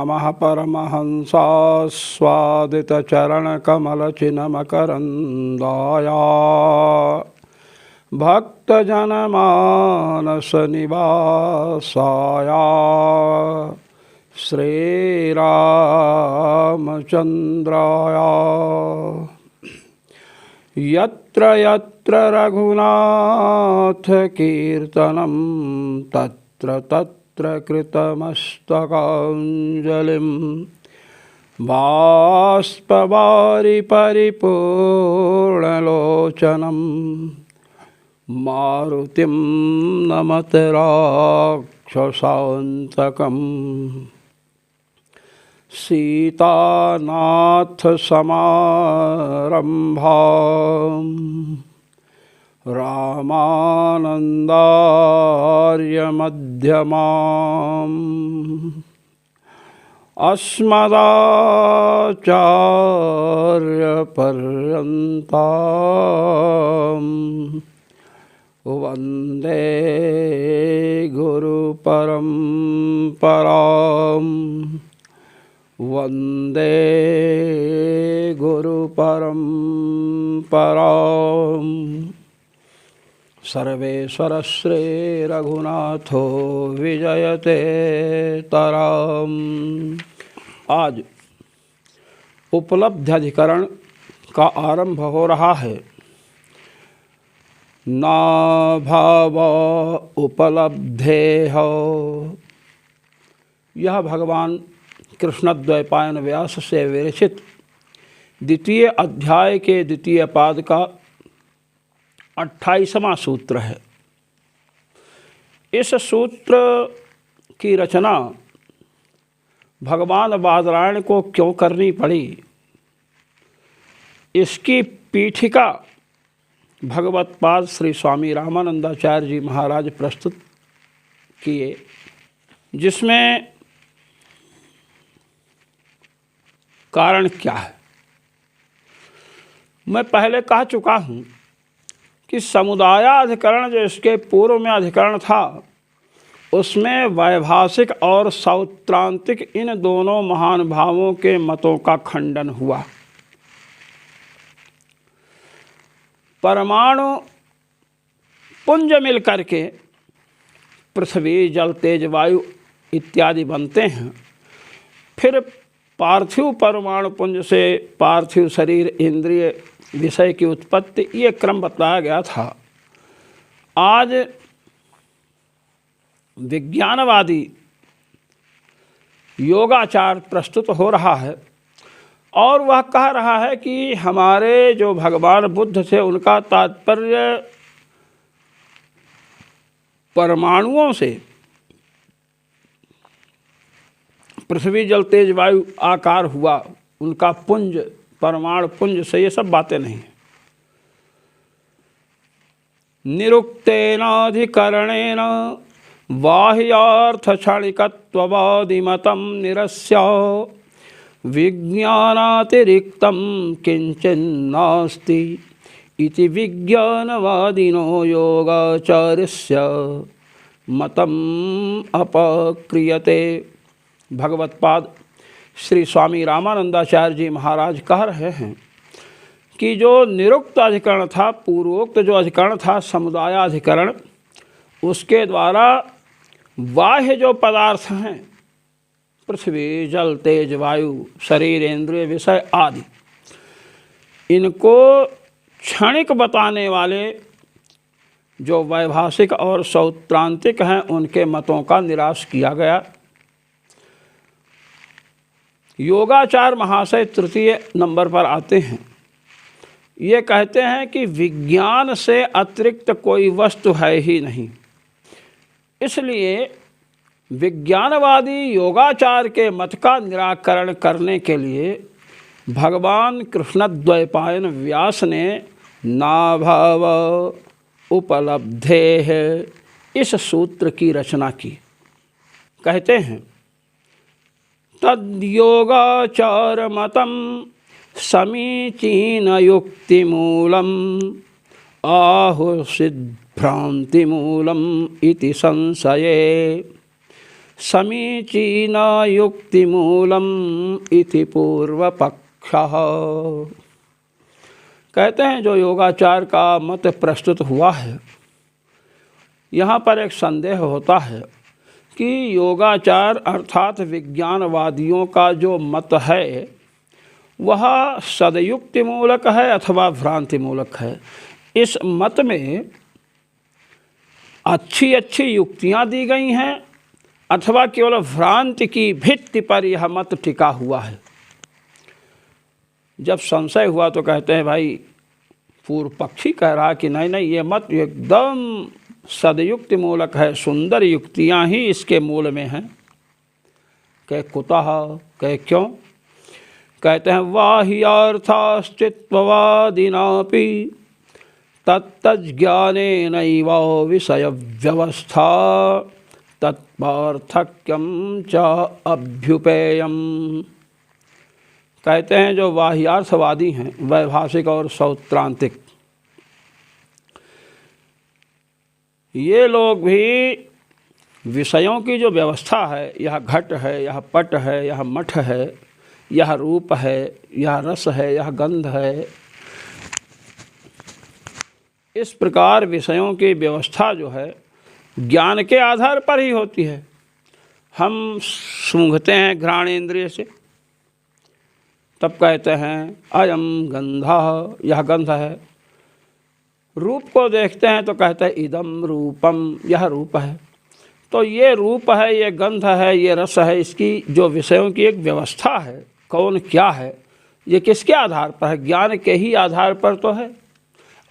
नमः परमहंसास्वादितचरणकमलचिन्मकरन्दाय भक्तजनमानसनिवासाय श्रीरामचन्द्राय यत्र यत्र रघुनाथकीर्तनं तत्र तत्र कृतमस्तकाञ्जलिं बाष्पवारि परिपूर्णलोचनं मारुतिं नमत राक्षसान्तकम् सीतानाथसमारम्भां रामानन्दार्यमध्यमाम् अस्मदाचार्यपर्यन्तां वन्दे गुरुपरम्पराम् वन्दे गुरुपरम्पराम् सर्वेश्वरश्री रघुनाथो विजयते तराम्। आज उपलब्धि अधिकरण का आरंभ हो रहा है। ना भाव उपलब्धेह, यह भगवान कृष्णद्वैपायन व्यास से विरचित द्वितीय अध्याय के द्वितीय पाद का 28वां सूत्र है। इस सूत्र की रचना भगवान बादरायण को क्यों करनी पड़ी, इसकी पीठिका भगवत्पाद श्री स्वामी रामानंदाचार्य जी महाराज प्रस्तुत किए, जिसमें कारण क्या है। मैं पहले कह चुका हूँ कि समुदायाधिकरण जो इसके पूर्व में अधिकरण था, उसमें वैभाषिक और सौत्रांतिक इन दोनों महान भावों के मतों का खंडन हुआ। परमाणु पुंज मिल करके पृथ्वी, जल, तेज, वायु इत्यादि बनते हैं। फिर पार्थिव परमाणु पुंज से पार्थिव शरीर, इंद्रिय, विषय की उत्पत्ति, ये क्रम बताया गया था। आज विज्ञानवादी योगाचार प्रस्तुत हो रहा है और वह कह रहा है कि हमारे जो भगवान बुद्ध थे उनका तात्पर्य परमाणुओं से, पृथ्वी, जल, तेज, वायु आकार हुआ, उनका पुंज, परमाणु पुंज से, ये सब बातें नहीं हैं। निरुक्तेनाधिकरणेन बाह्यार्थ क्षणिकत्ववादिमतं निरस्य विज्ञानातिरिक्तं किंचिन्नास्ति इति विज्ञानवादिनो योगाचार्यस्य मतम् अपक्रियते। भगवत्पाद श्री स्वामी रामानंदाचार्य जी महाराज कह रहे हैं कि जो निरुक्त अधिकरण था, पूर्वोक्त जो अधिकरण था समुदायाधिकरण, उसके द्वारा बाह्य जो पदार्थ हैं, पृथ्वी, जल, तेज, वायु, शरीर, इंद्रिय, विषय आदि, इनको क्षणिक बताने वाले जो वैभाषिक और सौत्रांतिक हैं, उनके मतों का निराश किया गया। योगाचार महाशय तृतीय नंबर पर आते हैं। ये कहते हैं कि विज्ञान से अतिरिक्त कोई वस्तु है ही नहीं, इसलिए विज्ञानवादी योगाचार के मत का निराकरण करने के लिए भगवान कृष्णद्वैपायन व्यास ने नाभाव उपलब्धेः इस सूत्र की रचना की। कहते हैं तद्योगाचार मतं समीचीन युक्तिमूलम् आहुः सिद्भ्रान्तिमूलम् इति संशये। समीचीन युक्तिमूलम इति पूर्वपक्षः। कहते हैं जो योगाचार का मत प्रस्तुत हुआ है, यहाँ पर एक संदेह होता है कि योगाचार अर्थात विज्ञानवादियों का जो मत है वह सदयुक्ति मूलक है अथवा भ्रांति मूलक है। इस मत में अच्छी अच्छी युक्तियाँ दी गई हैं अथवा केवल भ्रांति की भित्ति पर यह मत टिका हुआ है। जब संशय हुआ तो कहते हैं भाई पूर्व पक्षी कह रहा कि नहीं नहीं, ये मत एकदम सदयुक्ति मूलक है, सुंदर युक्तियाँ ही इसके मूल में हैं। कह कुतः, कह क्यों? कहते हैं बाह्यार्थास्तित्ववादिनापि तत्तज्ज्ञानेनैव विषय व्यवस्था तत्पार्थक्यम च अभ्युपेयम्। कहते हैं जो बाह्यार्थवादी हैं, वैभाषिक और सौत्रांतिक, ये लोग भी विषयों की जो व्यवस्था है, यह घट है, यह पट है, यह मठ है, यह रूप है, यह रस है, यह गंध है, इस प्रकार विषयों की व्यवस्था जो है ज्ञान के आधार पर ही होती है। हम सूंघते हैं घ्राणेन्द्रिय से, तब कहते हैं अयम गंधः, यह गंध है। रूप को देखते हैं तो कहते हैं इदम रूपम, यह रूप है। तो ये रूप है, ये गंध है, ये रस है, इसकी जो विषयों की एक व्यवस्था है, कौन क्या है, ये किसके आधार पर है? ज्ञान के ही आधार पर तो है।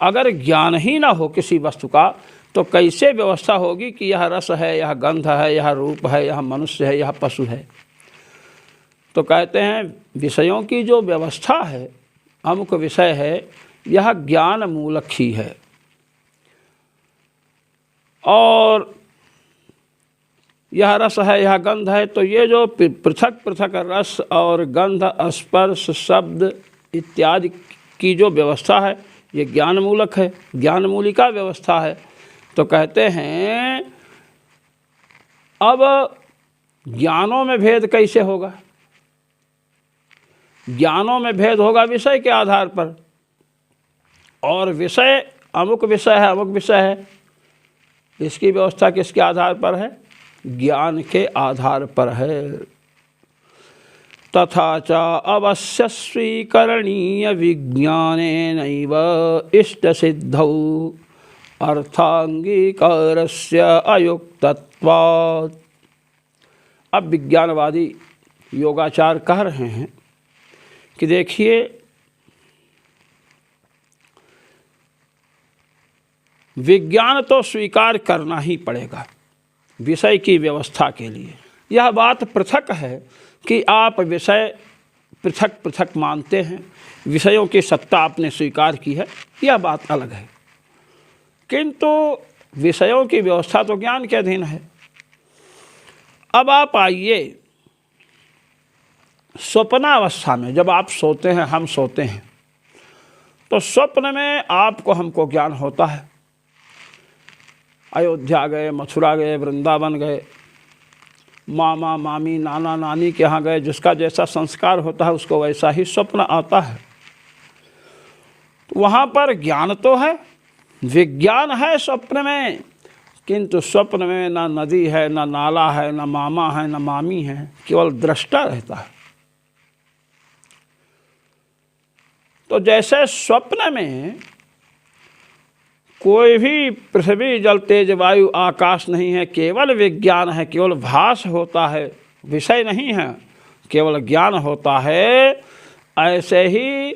अगर ज्ञान ही ना हो किसी वस्तु का तो कैसे व्यवस्था होगी कि यह रस है, यह गंध है, यह रूप है, यह मनुष्य है, यह पशु है? तो कहते हैं विषयों की जो व्यवस्था है, अमुक विषय है, यह ज्ञान मूलक ही है। और यह रस है, यह गंध है, तो ये जो पृथक पृथक रस और गंध, स्पर्श, शब्द इत्यादि की जो व्यवस्था है, ये ज्ञान मूलक है, ज्ञान मूलिका व्यवस्था है। तो कहते हैं अब ज्ञानों में भेद कैसे होगा? ज्ञानों में भेद होगा विषय के आधार पर, और विषय अमुक विषय है, अमुक विषय है, इसकी व्यवस्था किसके आधार पर है? ज्ञान के आधार पर है। तथा च अवश्य स्वीकरणीय विज्ञानेनैव इष्ट सिद्धौ अर्थांगीकारस्य अयुक्तत्वात्। अब विज्ञानवादी योगाचार कह रहे हैं कि देखिए विज्ञान तो स्वीकार करना ही पड़ेगा विषय की व्यवस्था के लिए। यह बात पृथक है कि आप विषय पृथक पृथक मानते हैं, विषयों की सत्ता आपने स्वीकार की है, यह बात अलग है। किंतु विषयों की व्यवस्था तो ज्ञान के अधीन है। अब आप आइए स्वप्नावस्था में, जब आप सोते हैं, हम सोते हैं, तो स्वप्न में आपको हमको ज्ञान होता है। अयोध्या गए, मथुरा गए, वृंदावन गए, मामा मामी नाना नानी के यहाँ गए, जिसका जैसा संस्कार होता है उसको वैसा ही स्वप्न आता है। तो वहाँ पर ज्ञान तो है, विज्ञान है स्वप्न में, किंतु स्वप्न में ना नदी है, ना नाला है, ना मामा है, ना मामी है, केवल दृष्टा रहता है। तो जैसे स्वप्न में कोई भी पृथ्वी जल तेज वायु आकाश नहीं है, केवल विज्ञान है, केवल भास होता है, विषय नहीं है, केवल ज्ञान होता है, ऐसे ही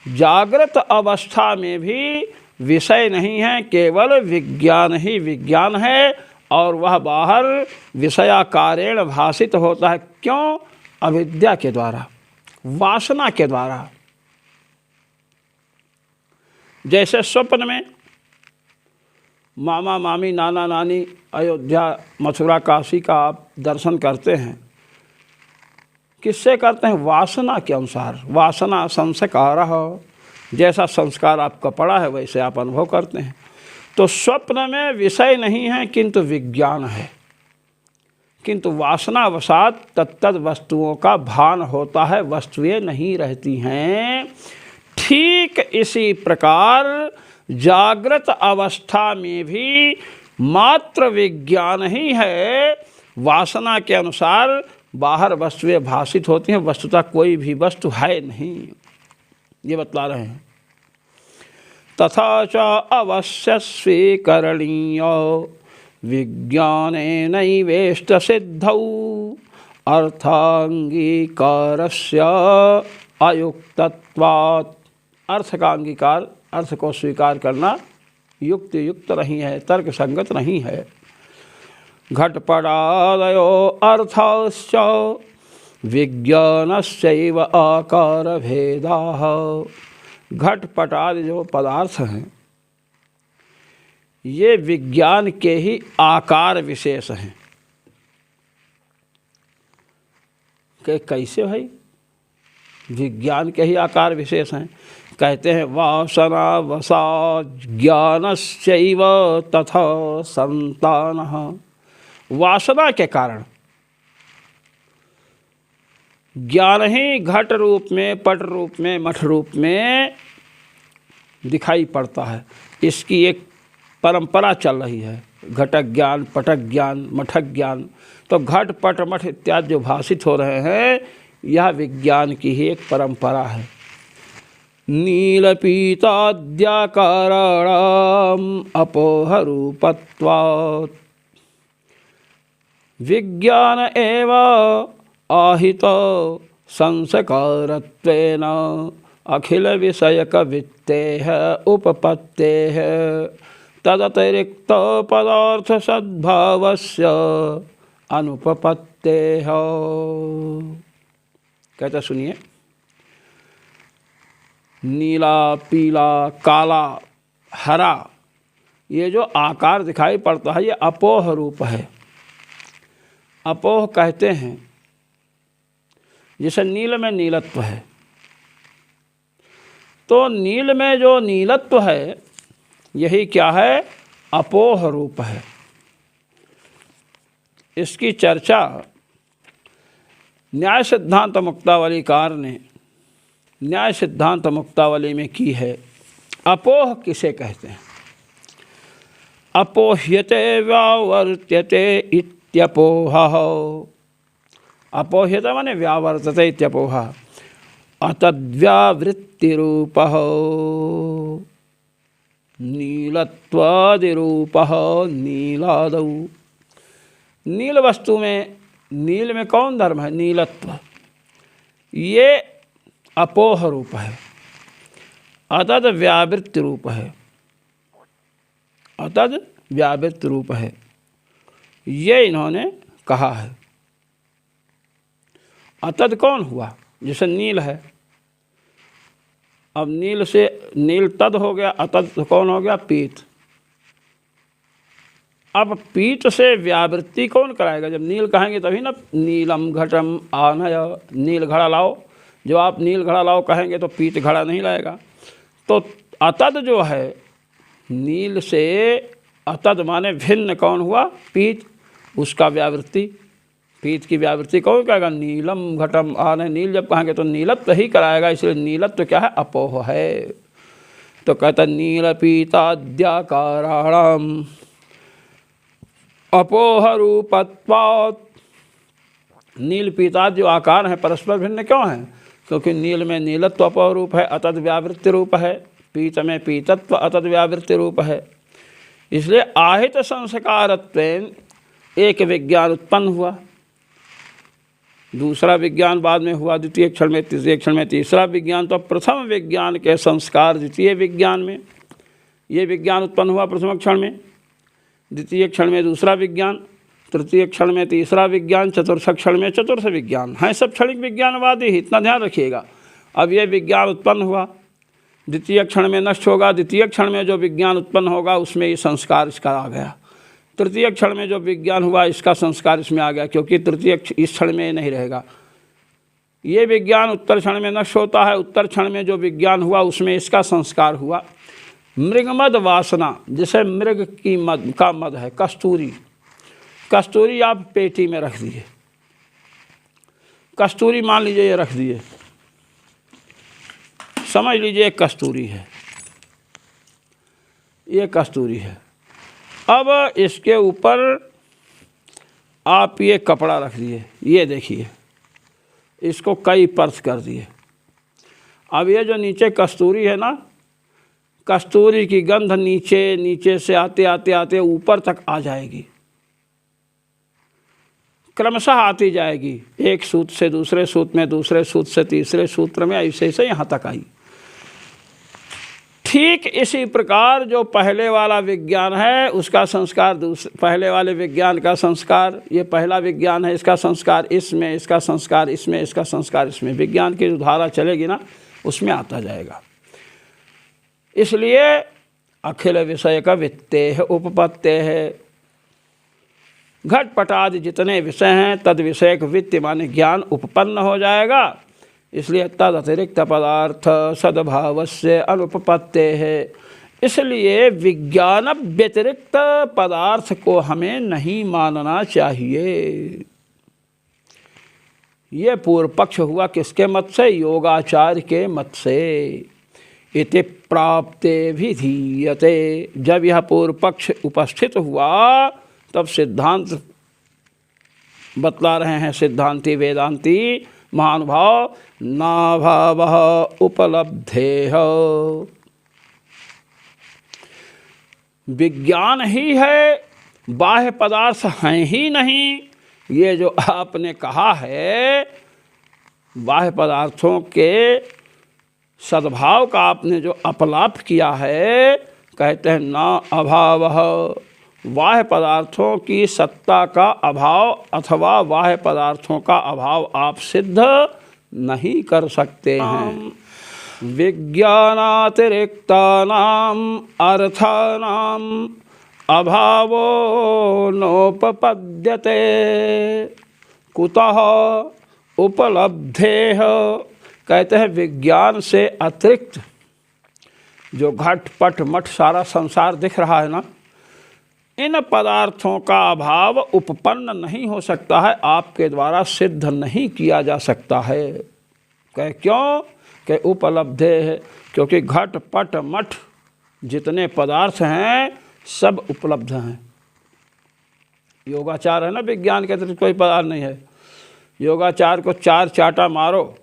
जागृत अवस्था में भी विषय नहीं है, केवल विज्ञान ही विज्ञान है, और वह बाहर विषयाकारेण भासित होता है। क्यों? अविद्या के द्वारा, वासना के द्वारा। जैसे स्वप्न में मामा मामी नाना नानी अयोध्या मथुरा काशी का आप दर्शन करते हैं, किससे करते हैं? वासना के अनुसार। वासना संस्कारः, जैसा संस्कार आपका पड़ा है वैसे आप अनुभव करते हैं। तो स्वप्न में विषय नहीं है किंतु विज्ञान है, किंतु वासनावशात तत्तद वस्तुओं का भान होता है, वस्तुएं नहीं रहती हैं। ठीक इसी प्रकार जागृत अवस्था में भी मात्र विज्ञान ही है, वासना के अनुसार बाहर वस्तुएं भाषित होती हैं, वस्तुतः कोई भी वस्तु है नहीं, ये बतला रहे हैं। तथा च अवश्य स्वीकरणीय विज्ञानेनैवेष्ट सिद्धौ अर्थांगीकारस्य अयुक्तत्वात्। अर्थ का अंगीकार, अर्थ को स्वीकार करना युक्त नहीं है, तर्क संगत नहीं है। घटपटादयो अर्थश्च विज्ञानस्यैव आकार भेदाः। घटपटादि जो पदार्थ हैं ये विज्ञान के ही आकार विशेष हैं। कैसे भाई? विज्ञान के ही आकार विशेष हैं। कहते हैं वासना वसा ज्ञानस्यैव तथा संतानः। वासना के कारण ज्ञान ही घट रूप में, पट रूप में, मठ रूप में दिखाई पड़ता है। इसकी एक परंपरा चल रही है, घटक ज्ञान, पटक ज्ञान, मठक ज्ञान। तो घट पट मठ इत्यादि जो भाषित हो रहे हैं यह विज्ञान की ही एक परंपरा है। नीलपीताद्याकाराणाम अपोह रूपत्वात् विज्ञान एव आहित संस्कारत्वेन अखिल विषयक वित्तेह उपपत्तेह तदतिरिक्त पदार्थ सद्भावस्य अनुपपत्तेह। कहता सुनिए, नीला, पीला, काला, हरा, ये जो आकार दिखाई पड़ता है ये अपोह रूप है। अपोह कहते हैं जैसे नील में नीलत्व है, तो नील में जो नीलत्व है यही क्या है? अपोह रूप है। इसकी चर्चा न्याय सिद्धांत मुक्तावलीकार ने न्याय सिद्धांत मुक्तावली में की है। अपोह किसे कहते हैं? अपोह्यते व्यावर्त्यते इत्यपोहः। अपोह्यते माने व्यावर्तते इत्यपोहः। अतद्व्यावृत्तिरूपः नीलत्वादिरूपः नीलादौ। नील वस्तु में, नील में कौन धर्म है? नीलत्व। ये अपोह रूप है। अतद व्यावृत्ति रूप है, अतद व्यावृत्ति रूप है, ये इन्होंने कहा है। अतद कौन हुआ? जैसे नील है, अब नील से नील तद हो गया, अतद कौन हो गया? पीत। अब पीत से व्यावृत्ति कौन कराएगा? जब नील कहेंगे तभी ना। नीलम घटम आनय, नील घड़ा लाओ। जो आप नील घड़ा लाओ कहेंगे तो पीत घड़ा नहीं लाएगा। तो अतद जो है, नील से अतद माने भिन्न कौन हुआ? पीत। उसका व्यावृत्ति, पीत की व्यावृत्ति कौन कहेगा? नीलम घटम आनय। नील जब कहेंगे तो नीलत्व ही कराएगा, इसलिए नीलत्व क्या है? अपोह है। तो कहता नील पीताद्याकाराणाम अपोह रूपत्वात्। नील पीता जो आकार हैं परस्पर भिन्न क्यों हैं? क्योंकि नील में नीलत्व अपोह रूप है, अतद व्यावृत्ति रूप है। पीत में पीतत्व अतद व्यावृत्ति रूप है। इसलिए आहित संस्कारत्वेन एक विज्ञान उत्पन्न हुआ, दूसरा विज्ञान बाद में हुआ, द्वितीय क्षण में, तृतीय क्षण में तीसरा विज्ञान। तो प्रथम विज्ञान के संस्कार द्वितीय विज्ञान में, ये विज्ञान उत्पन्न हुआ प्रथम क्षण में, द्वितीय क्षण में दूसरा विज्ञान, तृतीय क्षण में तीसरा विज्ञान, चतुर्थ क्षण में चतुर्थ विज्ञान। हैं सब क्षणिक विज्ञानवादी ही, इतना ध्यान रखिएगा। अब ये विज्ञान उत्पन्न हुआ, द्वितीय क्षण में नष्ट होगा, द्वितीय क्षण में जो विज्ञान उत्पन्न होगा उसमें ये संस्कार इसका आ गया। तृतीय क्षण में जो विज्ञान हुआ इसका संस्कार इसमें आ गया, क्योंकि तृतीय इस क्षण में नहीं रहेगा। ये विज्ञान उत्तर क्षण में नष्ट होता है, उत्तर क्षण में जो विज्ञान हुआ उसमें इसका संस्कार हुआ। मृगमद वासना, जैसे मृग की मद का मद है, कस्तूरी। कस्तूरी आप पेटी में रख दिए, कस्तूरी मान लीजिए ये रख दिए, समझ लीजिए एक कस्तूरी है, ये कस्तूरी है। अब इसके ऊपर आप ये कपड़ा रख दिए, ये देखिए इसको कई परत कर दिए। अब ये जो नीचे कस्तूरी है ना, कस्तूरी की गंध नीचे से आते आते आते ऊपर तक आ जाएगी, क्रमशः आती जाएगी, एक सूत्र से दूसरे सूत्र में, दूसरे सूत्र से तीसरे सूत्र में, ऐसे ऐसे यहाँ तक आई। ठीक इसी प्रकार जो पहले वाला विज्ञान है उसका संस्कार पहले वाले विज्ञान का संस्कार, ये पहला विज्ञान है, इसका संस्कार इसमें, इसका संस्कार इसमें, इसका संस्कार इसमें, विज्ञान की जो धारा चलेगी ना उसमें आता जाएगा। इसलिए अखिल विषय का वित्ते है उपपत्ते है, घटपट आदि जितने विषय हैं तद विषयक वित्त माने ज्ञान उपपन्न हो जाएगा। इसलिए तद अतिरिक्त पदार्थ सद्भाव से अनुपपत्ते है। इसलिए विज्ञान व्यतिरिक्त पदार्थ को हमें नहीं मानना चाहिए। ये पूर्व पक्ष हुआ किसके मत से? योगाचार्य के मत से। इति प्राप्ते विधीयते। जब यह पूर्व पक्ष उपस्थित हुआ तब सिद्धांत बतला रहे हैं सिद्धांती वेदांती महानुभाव, नाभावः उपलब्धेः। विज्ञान ही है, बाह्य पदार्थ हैं ही नहीं। ये जो आपने कहा है बाह्य पदार्थों के सद्भाव का आपने जो अपलाप किया है, कहते हैं ना अभावः, बाह्य पदार्थों की सत्ता का अभाव अथवा बाह्य पदार्थों का अभाव आप सिद्ध नहीं कर सकते हैं। विज्ञानातिरिक्तानाम अर्थानाम अभावो नोपपद्यते कुतः उपलब्धेः। कहते हैं विज्ञान से अतिरिक्त जो घट पट मठ सारा संसार दिख रहा है ना, इन पदार्थों का अभाव उपपन्न नहीं हो सकता है, आपके द्वारा सिद्ध नहीं किया जा सकता है। कह क्यों? कि उपलब्धे है, क्योंकि घट पट मठ जितने पदार्थ हैं सब उपलब्ध हैं। योगाचार है ना, विज्ञान के अतिरिक्त कोई पदार्थ नहीं है। योगाचार को 4 चाटा मारो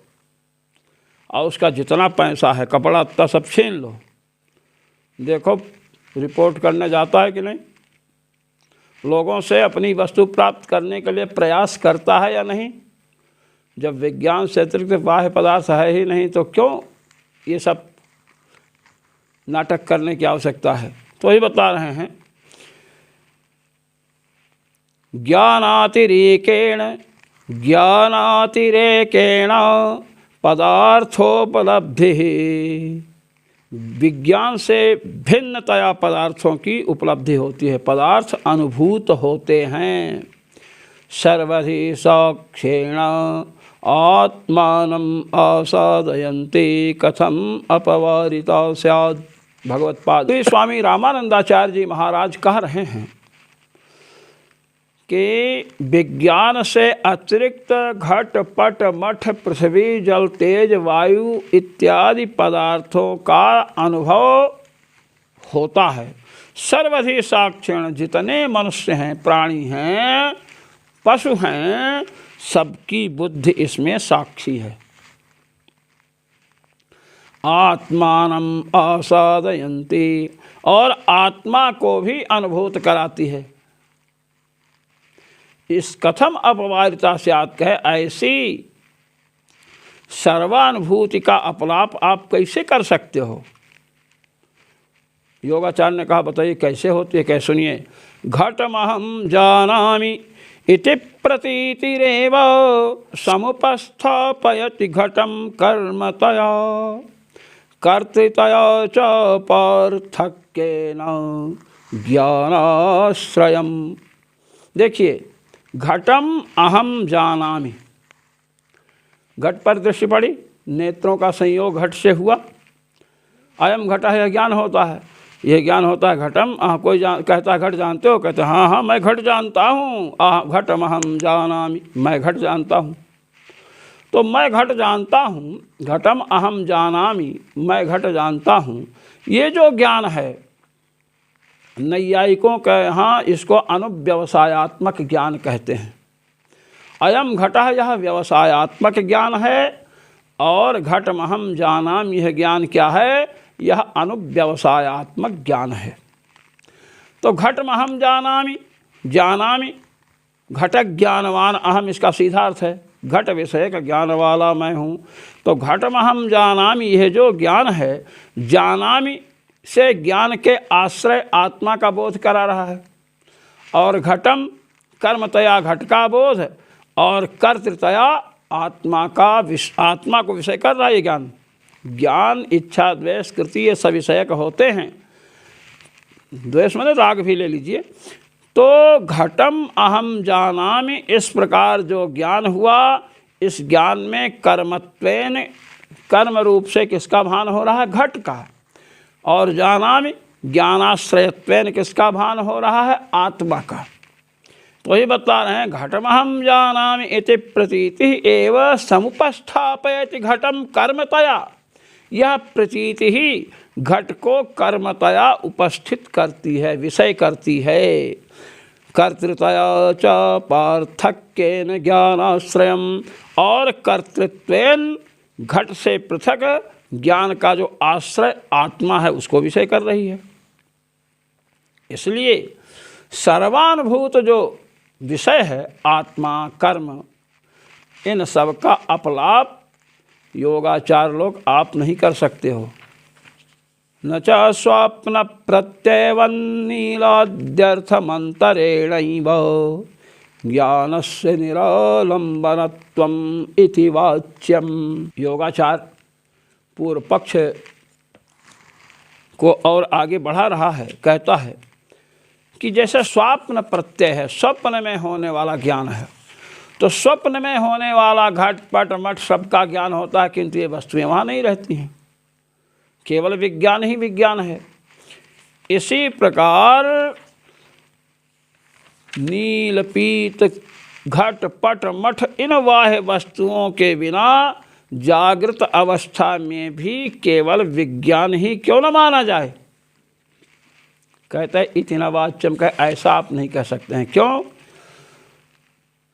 और उसका जितना पैसा है कपड़ा इतना सब छीन लो, देखो रिपोर्ट करने जाता है कि नहीं, लोगों से अपनी वस्तु प्राप्त करने के लिए प्रयास करता है या नहीं। जब विज्ञान से अतिरिक्त बाह्य पदार्थ है ही नहीं तो क्यों ये सब नाटक करने की आवश्यकता है? तो ही बता रहे हैं ज्ञानातिरेकेण पदार्थोपलब्धि। विज्ञान से भिन्नतया पदार्थों की उपलब्धि होती है, पदार्थ अनुभूत होते हैं। सर्वधि साक्ष्येण आत्मानम् आसादयन्ति कथम अपवारिता स्यात्। भगवत्पाद स्वामी रामानंदाचार्य जी महाराज कह रहे हैं कि विज्ञान से अतिरिक्त घट पट मठ पृथ्वी जल तेज वायु इत्यादि पदार्थों का अनुभव होता है। सर्वधि साक्षिण, जितने मनुष्य हैं, प्राणी हैं, पशु हैं, सबकी बुद्धि इसमें साक्षी है। आत्मानम् आसादयन्ति, और आत्मा को भी अनुभूत कराती है। इस कथम अपवारिता स्यात् कहे, ऐसी सर्वानुभूति का अपलाप आप कैसे कर सकते हो? योगाचार्य ने कहा बताइए कैसे होती है। कैसे सुनिए, घटमहं जानामि इति प्रतीतिरेव समुपस्थापयति घटम कर्मतया कर्तृतया च पार्थक्येन ज्ञानाश्रयम्। देखिए, घटम अहम जानामि, घट पर दृष्टि पड़ी, नेत्रों का संयोग घट से हुआ, अयम घटा है ज्ञान होता है। यह ज्ञान होता है घटम। कोई कहता है घट जानते हो, कहते हाँ हाँ मैं घट जानता हूँ। घटम अहम जानामि, मैं घट जानता हूँ। तो मैं घट जानता हूँ, घटम अहम जानामि, मैं घट जानता हूँ, ये जो ज्ञान है नैयायिकों के यहाँ इसको अनुव्यवसायात्मक ज्ञान कहते हैं। अयम घटः, यह व्यवसायात्मक ज्ञान है, और घटमहम जानामि यह ज्ञान क्या है, यह अनुव्यवसायात्मक ज्ञान है। तो घटमहम जानामि, जानामि घटक ज्ञानवान अहम, इसका सीधा अर्थ है घट विषय का ज्ञान वाला मैं हूँ। तो घटमहम जानामि यह जो ज्ञान है, जानामि से ज्ञान के आश्रय आत्मा का बोध करा रहा है, और घटम कर्मतया घट का बोध, और कर्तृतया आत्मा को विषय कर रहा है। ये ज्ञान इच्छा द्वेष कृति ये सविषयक होते हैं। द्वेष माने राग भी ले लीजिए। तो घटम अहम जानामि, इस प्रकार जो ज्ञान हुआ, इस ज्ञान में कर्मत्वेन, कर्म रूप से किसका भान हो रहा है, घट का, और जानामि ज्ञानाश्रयत्वेन किसका भान हो रहा है, आत्मा का। तो ये बता रहे हैं घटमहम जानामि इति प्रतीति एव समुपस्थापयति घटम कर्मतया। यह प्रतीति ही घट को कर्मतया उपस्थित करती है, विषय करती है। कर्तृतया च पार्थक्येन ज्ञानाश्रयम, और कर्तृत्वेन घट से पृथक ज्ञान का जो आश्रय आत्मा है उसको विषय कर रही है। इसलिए सर्वानुभूत जो विषय है आत्मा कर्म, इन सब का अपलाप योगाचार लोग आप नहीं कर सकते हो। न च स्वप्न प्रत्यवन्नीलाद्यर्थमन्तरेणैव ज्ञानस्य निरालम्बनत्वम् इति वाच्यम। योगाचार पूर्व पक्ष को और आगे बढ़ा रहा है, कहता है कि जैसे स्वप्न प्रत्यय है, स्वप्न में होने वाला ज्ञान है, तो स्वप्न में होने वाला घट पट मठ सबका ज्ञान होता है, किंतु ये वस्तुएं वहाँ नहीं रहती हैं, केवल विज्ञान ही विज्ञान है। इसी प्रकार नील पीत घट पट मठ इन बाह्य वस्तुओं के बिना जागृत अवस्था में भी केवल विज्ञान ही क्यों न माना जाए। कहते हैं इतना वाच्यम, कहे ऐसा आप नहीं कह सकते हैं। क्यों?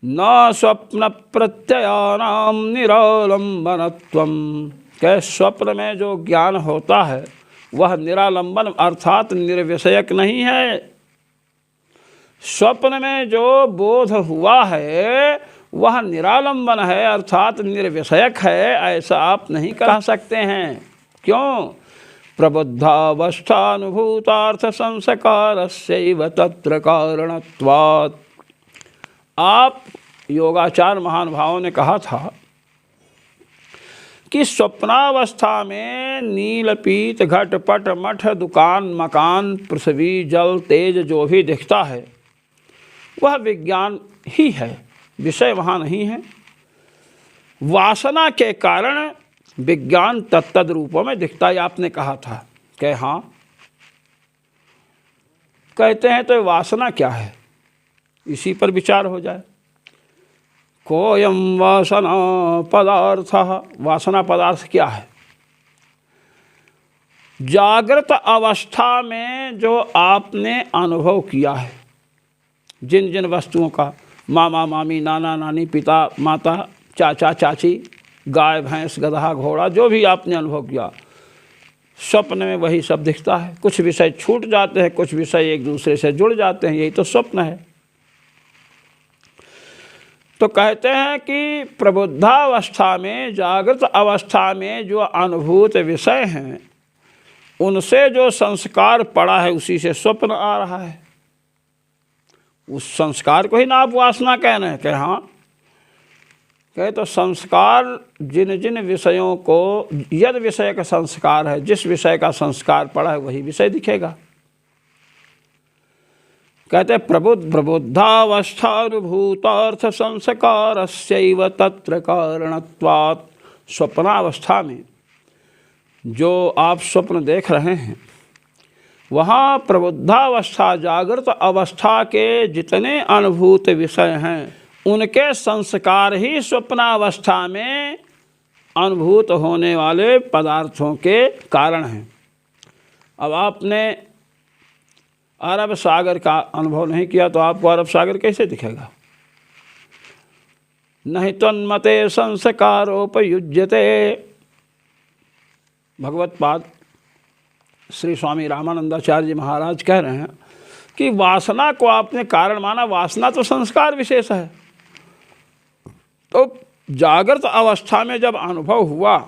न स्वप्न प्रत्ययानाम निरालंबनत्वम, कहे स्वप्न में जो ज्ञान होता है वह निरालंबन अर्थात निर्विषयक नहीं है। स्वप्न में जो बोध हुआ है वह निरालंबन है अर्थात निर्विषयक है, ऐसा आप नहीं कह सकते हैं। क्यों? प्रबुद्धावस्थानुभूतार्थ संस्कारस्यैव तत्र कारणत्वात्। आप योगाचार महानुभावों ने कहा था कि स्वप्नावस्था में नील पीत घट पट मठ दुकान मकान पृथ्वी जल तेज जो भी दिखता है वह विज्ञान ही है, विषय वहाँ नहीं है। वासना के कारण विज्ञान तत्तद रूपों में दिखता है, आपने कहा था। कहे हाँ, कहते हैं तो वासना क्या है, इसी पर विचार हो जाए। कोयम वासना पदार्थ, वासना पदार्थ क्या है? जागृत अवस्था में जो आपने अनुभव किया है, जिन जिन वस्तुओं का, मामा मामी नाना नानी पिता माता चाचा चाची गाय भैंस गधा घोड़ा जो भी आपने अनुभव किया, स्वप्न में वही सब दिखता है। कुछ विषय छूट जाते हैं, कुछ विषय एक दूसरे से जुड़ जाते हैं, यही तो स्वप्न है। तो कहते हैं कि प्रबुद्धावस्था में जागृत अवस्था में जो अनुभूत विषय हैं उनसे जो संस्कार पड़ा है उसी से स्वप्न आ रहा है। उस संस्कार को ही ना आप वासना कह रहे हैं। कहे हाँ, कहे तो संस्कार जिन जिन विषयों को, यद विषय का संस्कार है, जिस विषय का संस्कार पड़ा है वही विषय दिखेगा। कहते प्रबुद्धावस्थानुभूतार्थ संस्कारस्यैव तत्र कारणत्वात्। स्वप्नावस्था में जो आप स्वप्न देख रहे हैं वहाँ प्रबुद्धावस्था जागृत अवस्था के जितने अनुभूत विषय हैं उनके संस्कार ही स्वप्नावस्था में अनुभूत होने वाले पदार्थों के कारण हैं। अब आपने अरब सागर का अनुभव नहीं किया तो आपको अरब सागर कैसे दिखेगा? नहीं तन्मते संस्कारोपयुज्यते। भगवत पाद श्री स्वामी रामानंदाचार्य जी महाराज कह रहे हैं कि वासना को आपने कारण माना, वासना तो संस्कार विशेष है। तो जागृत अवस्था में जब अनुभव हुआ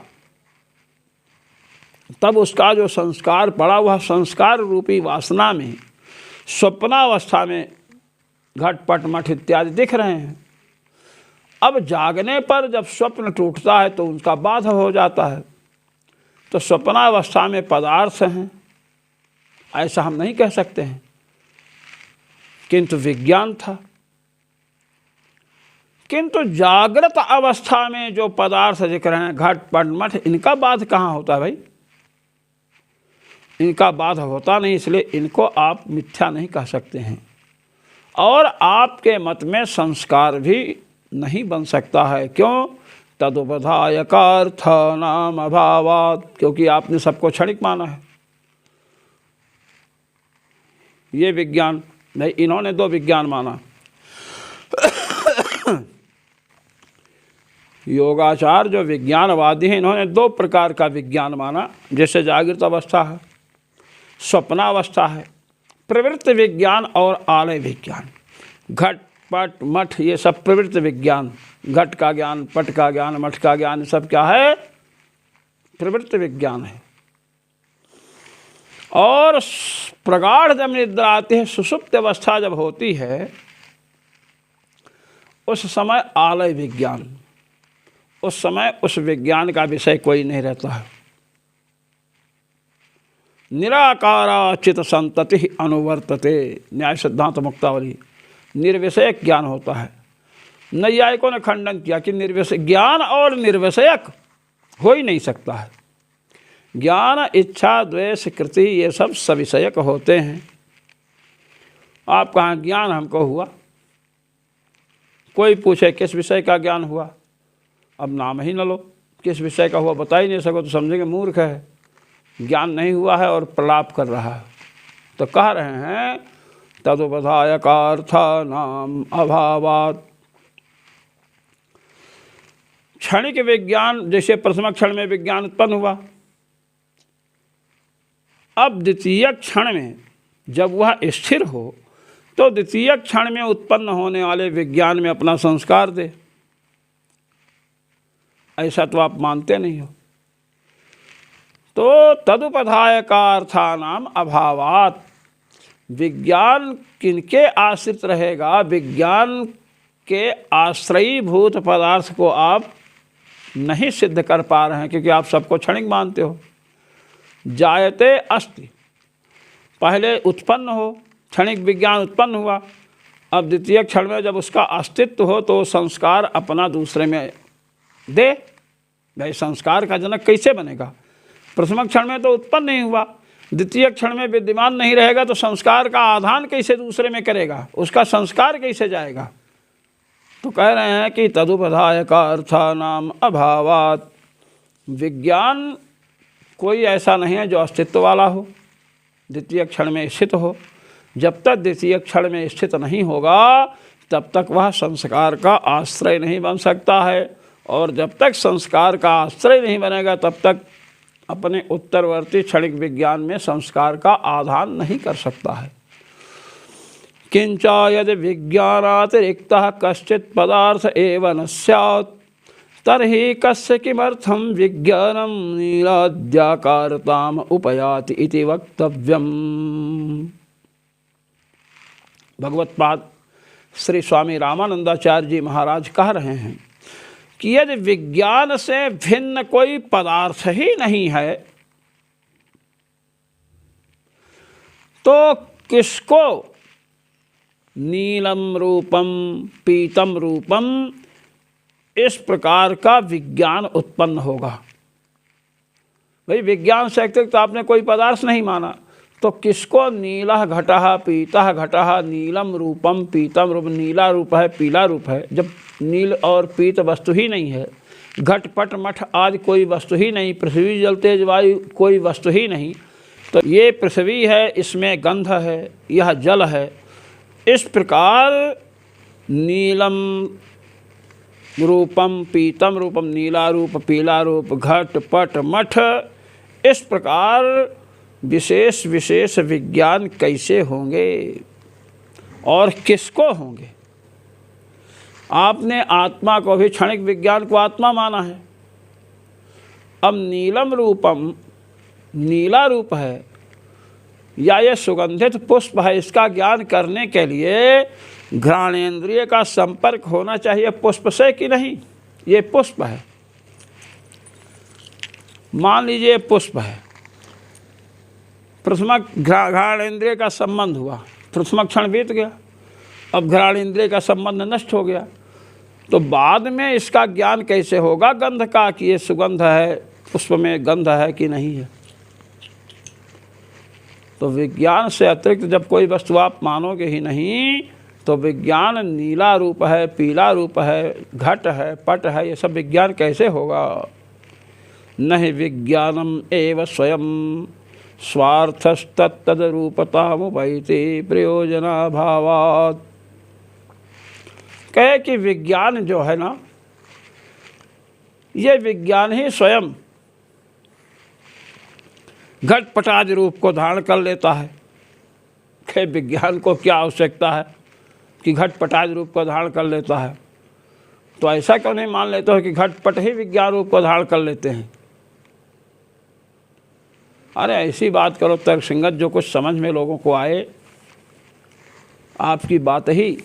तब उसका जो संस्कार पड़ा वह संस्कार रूपी वासना में स्वप्नावस्था में घटपट मठ इत्यादि दिख रहे हैं। अब जागने पर जब स्वप्न टूटता है तो उनका बाध हो जाता है। तो स्वप्नावस्था में पदार्थ हैं ऐसा हम नहीं कह सकते हैं, किंतु विज्ञान था। किंतु जागृत अवस्था में जो पदार्थ दिख रहे हैं घटपट मठ, इनका बाध कहाँ होता है भाई? इनका बाध होता नहीं, इसलिए इनको आप मिथ्या नहीं कह सकते हैं। और आपके मत में संस्कार भी नहीं बन सकता है। क्यों? तदुपधायकार्थ नाम अभावात्, क्योंकि आपने सबको क्षणिक माना है। ये विज्ञान नहीं, इन्होंने दो विज्ञान माना। योगाचार जो विज्ञानवादी हैं इन्होंने दो प्रकार का विज्ञान माना, जैसे जागृत अवस्था है, स्वप्नावस्था है, प्रवृत्ति विज्ञान और आलय विज्ञान। घट पट मठ ये सब प्रवृत्ति विज्ञान, घट का ज्ञान, पट का ज्ञान, मठ का ज्ञान, सब क्या है? प्रवृत्ति विज्ञान है। और प्रगाढ़ जब निद्रा आती है, सुषुप्त अवस्था जब होती है, उस समय आलय विज्ञान, उस समय उस विज्ञान का विषय कोई नहीं रहता है। निराकाराचित संतति अनुवर्तते, न्याय सिद्धांत मुक्तावली। निर्विषयक ज्ञान होता है। नैयायिकों ने खंडन किया कि निर्विषय ज्ञान और निर्विषयक हो ही नहीं सकता है। ज्ञान, इच्छा, द्वेष, कृति ये सब सविषयक होते हैं। आप कहाँ ज्ञान हमको हुआ? कोई पूछे किस विषय का ज्ञान हुआ, अब नाम ही न लो। किस विषय का हुआ बता ही नहीं सको तो समझेंगे मूर्ख है, ज्ञान नहीं हुआ है और प्रलाप कर रहा है। तो कह रहे हैं तदुपधायकार्थानाम अभावात्। क्षणिक विज्ञान, जैसे प्रथम क्षण में विज्ञान उत्पन्न हुआ, अब द्वितीय क्षण में जब वह स्थिर हो तो द्वितीय क्षण में उत्पन्न होने वाले विज्ञान में अपना संस्कार दे। ऐसा तो आप मानते नहीं हो। तो तदुपधायकार्थानाम अभावात्, विज्ञान किनके आश्रित रहेगा? विज्ञान के आश्रयीभूत पदार्थ को आप नहीं सिद्ध कर पा रहे हैं, क्योंकि आप सबको क्षणिक मानते हो। जायते अस्ति, पहले उत्पन्न हो, क्षणिक विज्ञान उत्पन्न हुआ, अब द्वितीय क्षण में जब उसका अस्तित्व हो तो संस्कार अपना दूसरे में दे। भाई संस्कार का जनक कैसे बनेगा? प्रथम क्षण में तो उत्पन्न नहीं हुआ, द्वितीय क्षण में विद्यमान नहीं रहेगा तो संस्कार का आधान कैसे दूसरे में करेगा? उसका संस्कार कैसे जाएगा? तो कह रहे हैं कि तदुपधायकार्थानाम अभावात्, विज्ञान कोई ऐसा नहीं है जो अस्तित्व वाला हो, द्वितीय क्षण में स्थित हो। जब तक द्वितीय क्षण में स्थित नहीं होगा तब तक वह संस्कार का आश्रय नहीं बन सकता है, और जब तक संस्कार का आश्रय नहीं बनेगा तब तक अपने उत्तरवर्ती क्षणिक विज्ञान में संस्कार का आधान नहीं कर सकता है। किंचा यदि विज्ञानातिरिक्तः कश्चित् पदार्थ एव न स्यात् तर्हि कस्य किमर्थं विज्ञानं नीलाद्याकारताम उपयाति इति वक्तव्यम्। भगवत पाद श्री स्वामी रामानंदाचार्य जी महाराज कह रहे हैं कि यदि विज्ञान से भिन्न कोई पदार्थ ही नहीं है तो किसको नीलम रूपम पीतम रूपम इस प्रकार का विज्ञान उत्पन्न होगा? भाई विज्ञान से अतिरिक्त आपने कोई पदार्थ नहीं माना, तो किसको नीला घटः पीतः घटः नीलम रूपम पीतम रूप, नीला रूप है पीला रूप है, जब नील और पीत वस्तु ही नहीं है, घट पट मठ आदि कोई वस्तु ही नहीं, पृथ्वी जल तेज वायु कोई वस्तु ही नहीं, तो ये पृथ्वी है, इसमें गंध है, यह जल है। इस प्रकार नीलम रूपम पीतम रूपम, नीला रूप पीला रूप, घट पट मठ, इस प्रकार विशेष विशेष विज्ञान कैसे होंगे और किसको होंगे? आपने आत्मा को भी, क्षणिक विज्ञान को आत्मा माना है। अब नीलम रूपम, नीला रूप है या ये सुगंधित पुष्प है, इसका ज्ञान करने के लिए घ्राणेन्द्रिय का संपर्क होना चाहिए पुष्प से कि नहीं? ये पुष्प है, मान लीजिए पुष्प है, प्रथम घ्राणेन्द्रिय का संबंध हुआ, प्रथम क्षण बीत गया, अब घ्राणेन्द्रिय का संबंध नष्ट हो गया, तो बाद में इसका ज्ञान कैसे होगा गंध का, कि ये सुगंध है, पुष्प में गंध है कि नहीं है? तो विज्ञान से अतिरिक्त जब कोई वस्तु आप मानोगे ही नहीं, तो विज्ञान नीला रूप है, पीला रूप है, घट है, पट है, ये सब विज्ञान कैसे होगा? नहि विज्ञानम एव स्वयं स्वार्थस्तत्तद्रूपतामुपैति प्रयोजनाभावात्। कहे कि विज्ञान जो है ना, ये विज्ञान ही स्वयं घट पटादि रूप को धारण कर लेता है। कि विज्ञान को क्या आवश्यकता है कि घट पटादि रूप को धारण कर लेता है? तो ऐसा क्यों नहीं मान लेते हो कि घट पट ही विज्ञान रूप को धारण कर लेते हैं? अरे ऐसी बात करो तर्कसंगत, जो कुछ समझ में लोगों को आए। आपकी बात ही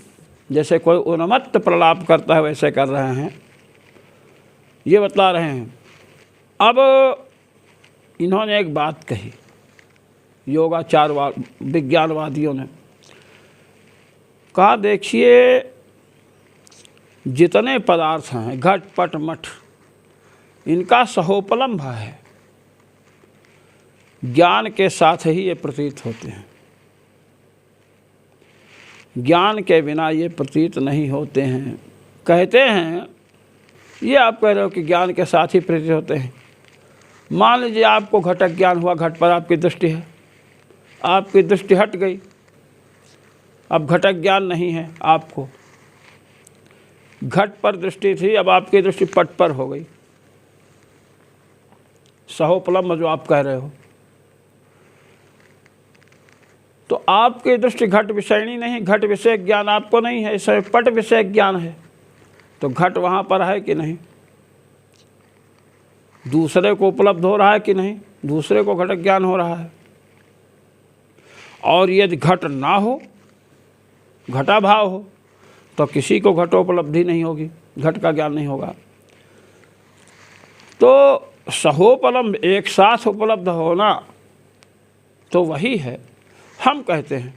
जैसे कोई उन्मत्त प्रलाप करता है वैसे कर रहे हैं, ये बतला रहे हैं। अब इन्होंने एक बात कही, योगाचारवाद विज्ञानवादियों ने कहा, देखिए जितने पदार्थ हैं घट पट मठ, इनका सहोपलम्भ है, ज्ञान के साथ ही ये प्रतीत होते हैं, ज्ञान के बिना ये प्रतीत नहीं होते हैं। कहते हैं, ये आप कह रहे हो कि ज्ञान के साथ ही प्रतीत होते हैं। मान लीजिए आपको घटक ज्ञान हुआ, घट पर आपकी दृष्टि है, आपकी दृष्टि हट गई, अब घटक ज्ञान नहीं है आपको, घट पर दृष्टि थी, अब आपकी दृष्टि पट पर हो गई, सहोपलम्भ जो आप कह रहे हो, तो आपकी दृष्टि घट विषयणी नहीं, घट विषय ज्ञान आपको नहीं है, इस पट विषय ज्ञान है, तो घट वहाँ पर है कि नहीं? दूसरे को उपलब्ध हो रहा है कि नहीं? दूसरे को घटक ज्ञान हो रहा है। और यदि घट ना हो, घटाभाव हो, तो किसी को घटोपलब्धि नहीं होगी, घट का ज्ञान नहीं होगा। तो सहोपलम्भ, एक साथ उपलब्ध होना, तो वही है। हम कहते हैं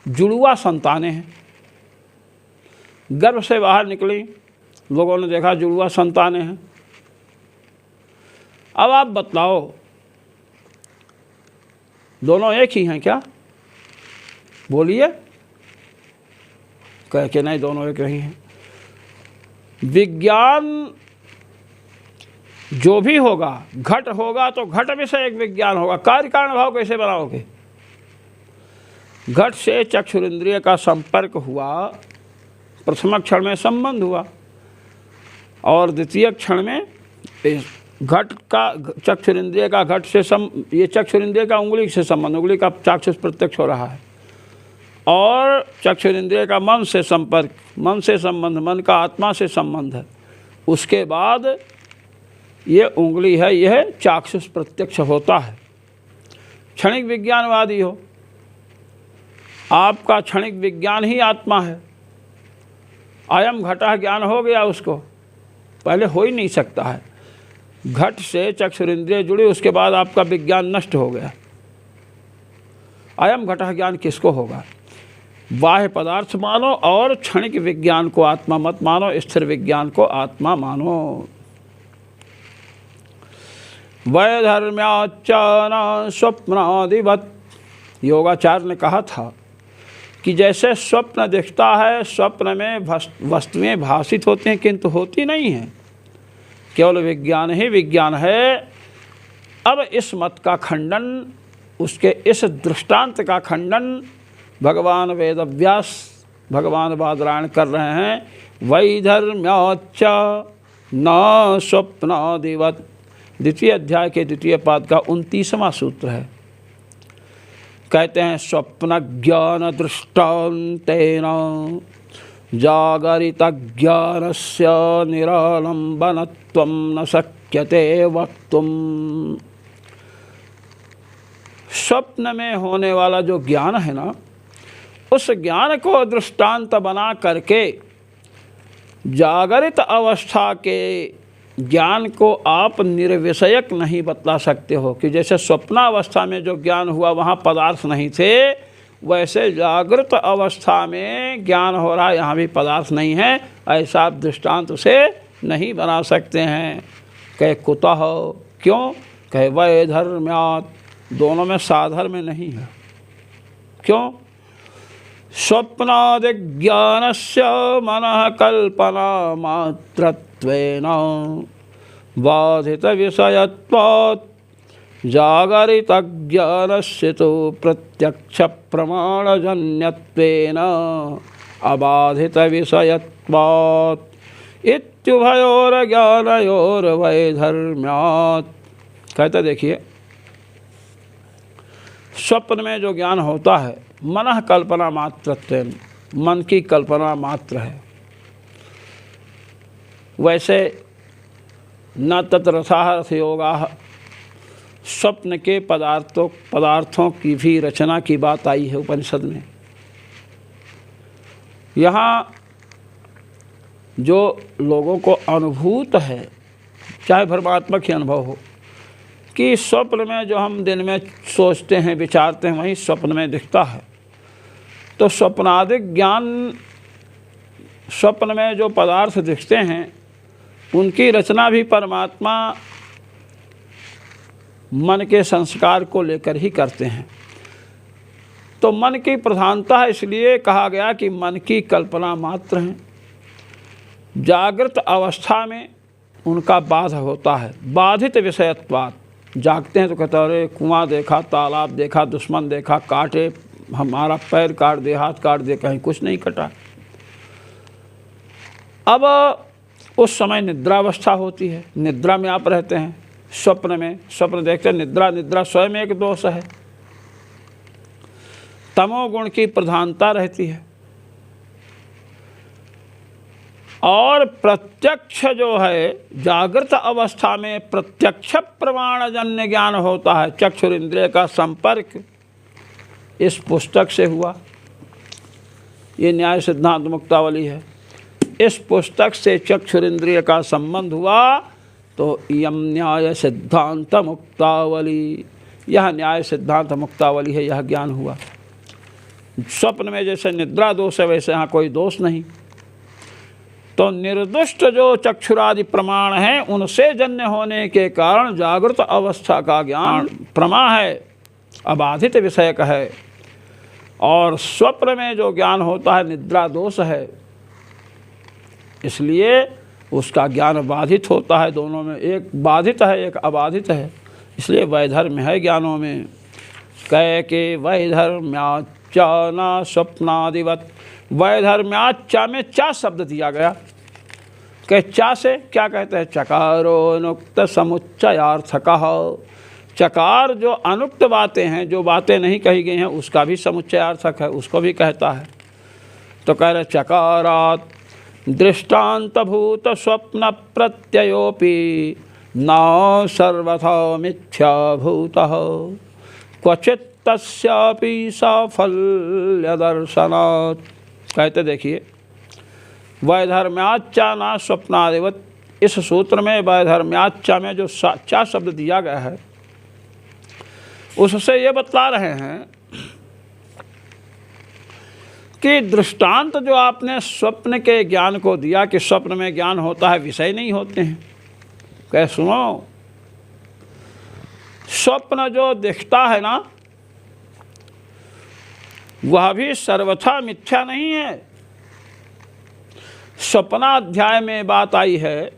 जुड़वा संतानें हैं, गर्भ से बाहर निकली, लोगों ने देखा जुड़वा संतानें हैं। अब आप बतलाओ, दोनों एक ही हैं क्या? बोलिए। कह के नहीं, दोनों एक नहीं हैं। विज्ञान जो भी होगा, घट होगा तो घट विषय एक विज्ञान होगा। कार्य कारण भाव कैसे बनाओगे? घट से चक्षुरिंद्रिय का संपर्क हुआ, प्रथम क्षण में संबंध हुआ, और द्वितीय क्षण में घट का चक्षुरिंद्रिय का घट से ये चक्षुरिंद्रिय का उंगली से संबंध, उंगली का चाक्षुष प्रत्यक्ष हो रहा है, और चक्षुरिंद्रिय का मन से संपर्क, मन से संबंध, मन का आत्मा से संबंध है। उसके बाद ये उंगली है, यह चाक्षुष प्रत्यक्ष होता है। क्षणिक विज्ञानवादी हो, आपका क्षणिक विज्ञान ही आत्मा है। अयम घटः ज्ञान हो गया उसको, पहले हो ही नहीं सकता है। घट से चक्षुरिंद्रिय जुड़ी, उसके बाद आपका विज्ञान नष्ट हो गया। अयम घटः ज्ञान किसको होगा? बाह्य पदार्थ मानो और क्षणिक विज्ञान को आत्मा मत मानो, स्थिर विज्ञान को आत्मा मानो। वैधर्म्याच्च न स्वप्नादिवत् योगाचार्य ने कहा था कि जैसे स्वप्न दिखता है, स्वप्न में वस्तुएं भाषित होती हैं किंतु होती नहीं हैं, केवल विज्ञान ही विज्ञान है। अब इस मत का खंडन, उसके इस दृष्टांत का खंडन भगवान वेदव्यास, भगवान बादरायण कर रहे हैं। वैधर्म्याच्च न स्वप्नादिवत्, द्वितीय अध्याय के द्वितीय पाद का 29वां सूत्र है। कहते हैं स्वप्न ज्ञान दृष्टान्तेन जागरित ज्ञानस्य निरालम्बनत्वं न शक्यते वक्तुम्। स्वप्न में होने वाला जो ज्ञान है ना, उस ज्ञान को दृष्टांत बना करके जागरित अवस्था के ज्ञान को आप निर्विषयक नहीं बतला सकते हो कि जैसे स्वप्नावस्था में जो ज्ञान हुआ वहाँ पदार्थ नहीं थे, वैसे जागृत अवस्था में ज्ञान हो रहा, यहाँ भी पदार्थ नहीं है, ऐसा आप दृष्टांत से नहीं बना सकते हैं। कहे कुतः, क्यों? कहे वैधर्म्यात्, दोनों में साधर्म में नहीं है। क्यों? स्वप्नादिज्ञानस्य मनः कल्पना मात्रत्वेन बाधित विषयत्वात् जागरित ज्ञानस्य तो प्रत्यक्ष प्रमाणजन्यत्वेन अबाधित विषयत्वात् इत्युभयोर्ज्ञानयोर्वैधर्म्यात्। कहते देखिए, स्वप्न में जो ज्ञान होता है मनः कल्पना मात्रत्वेन, मन की कल्पना मात्र है। वैसे न तत्रथार्थ योगाः, स्वप्न के पदार्थों की भी रचना की बात आई है उपनिषद में। यहाँ जो लोगों को अनुभूत है, चाहे भ्रमात्मक ही अनुभव हो, कि स्वप्न में जो हम दिन में सोचते हैं विचारते हैं वही स्वप्न में दिखता है, तो स्वप्नादिक ज्ञान, स्वप्न में जो पदार्थ दिखते हैं उनकी रचना भी परमात्मा मन के संस्कार को लेकर ही करते हैं। तो मन की प्रधानता है, इसलिए कहा गया कि मन की कल्पना मात्र हैं। जागृत अवस्था में उनका बाध होता है, बाधित विषयत्वात्। जागते हैं तो कहते अरे कुआं देखा, तालाब देखा, दुश्मन देखा, काटे, हमारा पैर काट दे, हाथ काट दे, कहीं कुछ नहीं कटा। अब उस समय निद्रावस्था होती है, निद्रा में आप रहते हैं। स्वप्न में स्वप्न देखते हैं, निद्रा स्वयं एक दोष है, तमोगुण की प्रधानता रहती है। और प्रत्यक्ष जो है, जागृत अवस्था में प्रत्यक्ष प्रमाणजन्य ज्ञान होता है। चक्षुरिंद्रिय का संपर्क इस पुस्तक से हुआ, ये न्याय सिद्धांत मुक्तावली है। इस पुस्तक से चक्षुरिंद्रिय का संबंध हुआ तो यम न्याय सिद्धांत मुक्तावली, यह न्याय सिद्धांत मुक्तावली है, यह ज्ञान हुआ। स्वप्न में जैसे निद्रा दोष है वैसे यहाँ कोई दोष नहीं। तो निर्दुष्ट जो चक्षुरादि प्रमाण हैं उनसे जन्य होने के कारण जागृत अवस्था का ज्ञान प्रमा है, अबाधित विषयक है। और स्वप्न में जो ज्ञान होता है निद्रा दोष है, इसलिए उसका ज्ञान बाधित होता है। दोनों में एक बाधित है, एक अबाधित है, इसलिए वैधर्म्य है ज्ञानों में। कह के वैधर्म्याच्च न स्वप्नादिवत्, वैधर्म्याच्च में चा शब्द दिया गया। कह चा से क्या कहते हैं? चकारो नुक्त समुच्चयार्थकः। चकार जो अनुक्त बातें हैं, जो बातें नहीं कही गई हैं, उसका भी समुच्चयार्थक है, उसको भी कहता है। तो कह रहे चकारात् दृष्टान्तभूत स्वप्न प्रत्ययोपि न सर्वथा मिथ्याभूतः क्वचित् तस्यापि साफल्य दर्शनात्। कहते देखिए, वैधर्म्याच्च न स्वप्नादिवत्, इस सूत्र में वैधर्म्याच्च में जो चा शब्द दिया गया है उससे ये बतला रहे हैं कि दृष्टांत जो आपने स्वप्न के ज्ञान को दिया कि स्वप्न में ज्ञान होता है, विषय नहीं होते हैं। कह सुनो, स्वप्न जो दिखता है ना, वह भी सर्वथा मिथ्या नहीं है। स्वप्नाध्याय में बात आई है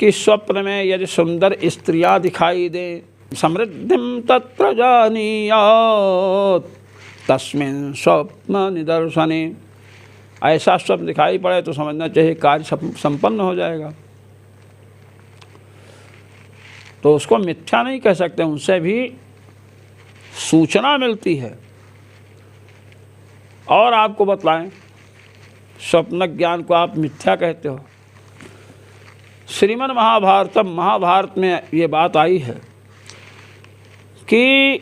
कि स्वप्न में यदि सुंदर स्त्रियां दिखाई दें, समृद्धिम तत्र जानीयात् तस्मिन् स्वप्न निदर्शने, ऐसा स्वप्न दिखाई पड़े तो समझना चाहिए कार्य संपन्न हो जाएगा। तो उसको मिथ्या नहीं कह सकते, उनसे भी सूचना मिलती है। और आपको बतलाएं, स्वप्न ज्ञान को आप मिथ्या कहते हो। श्रीमद् महाभारत में ये बात आई है कि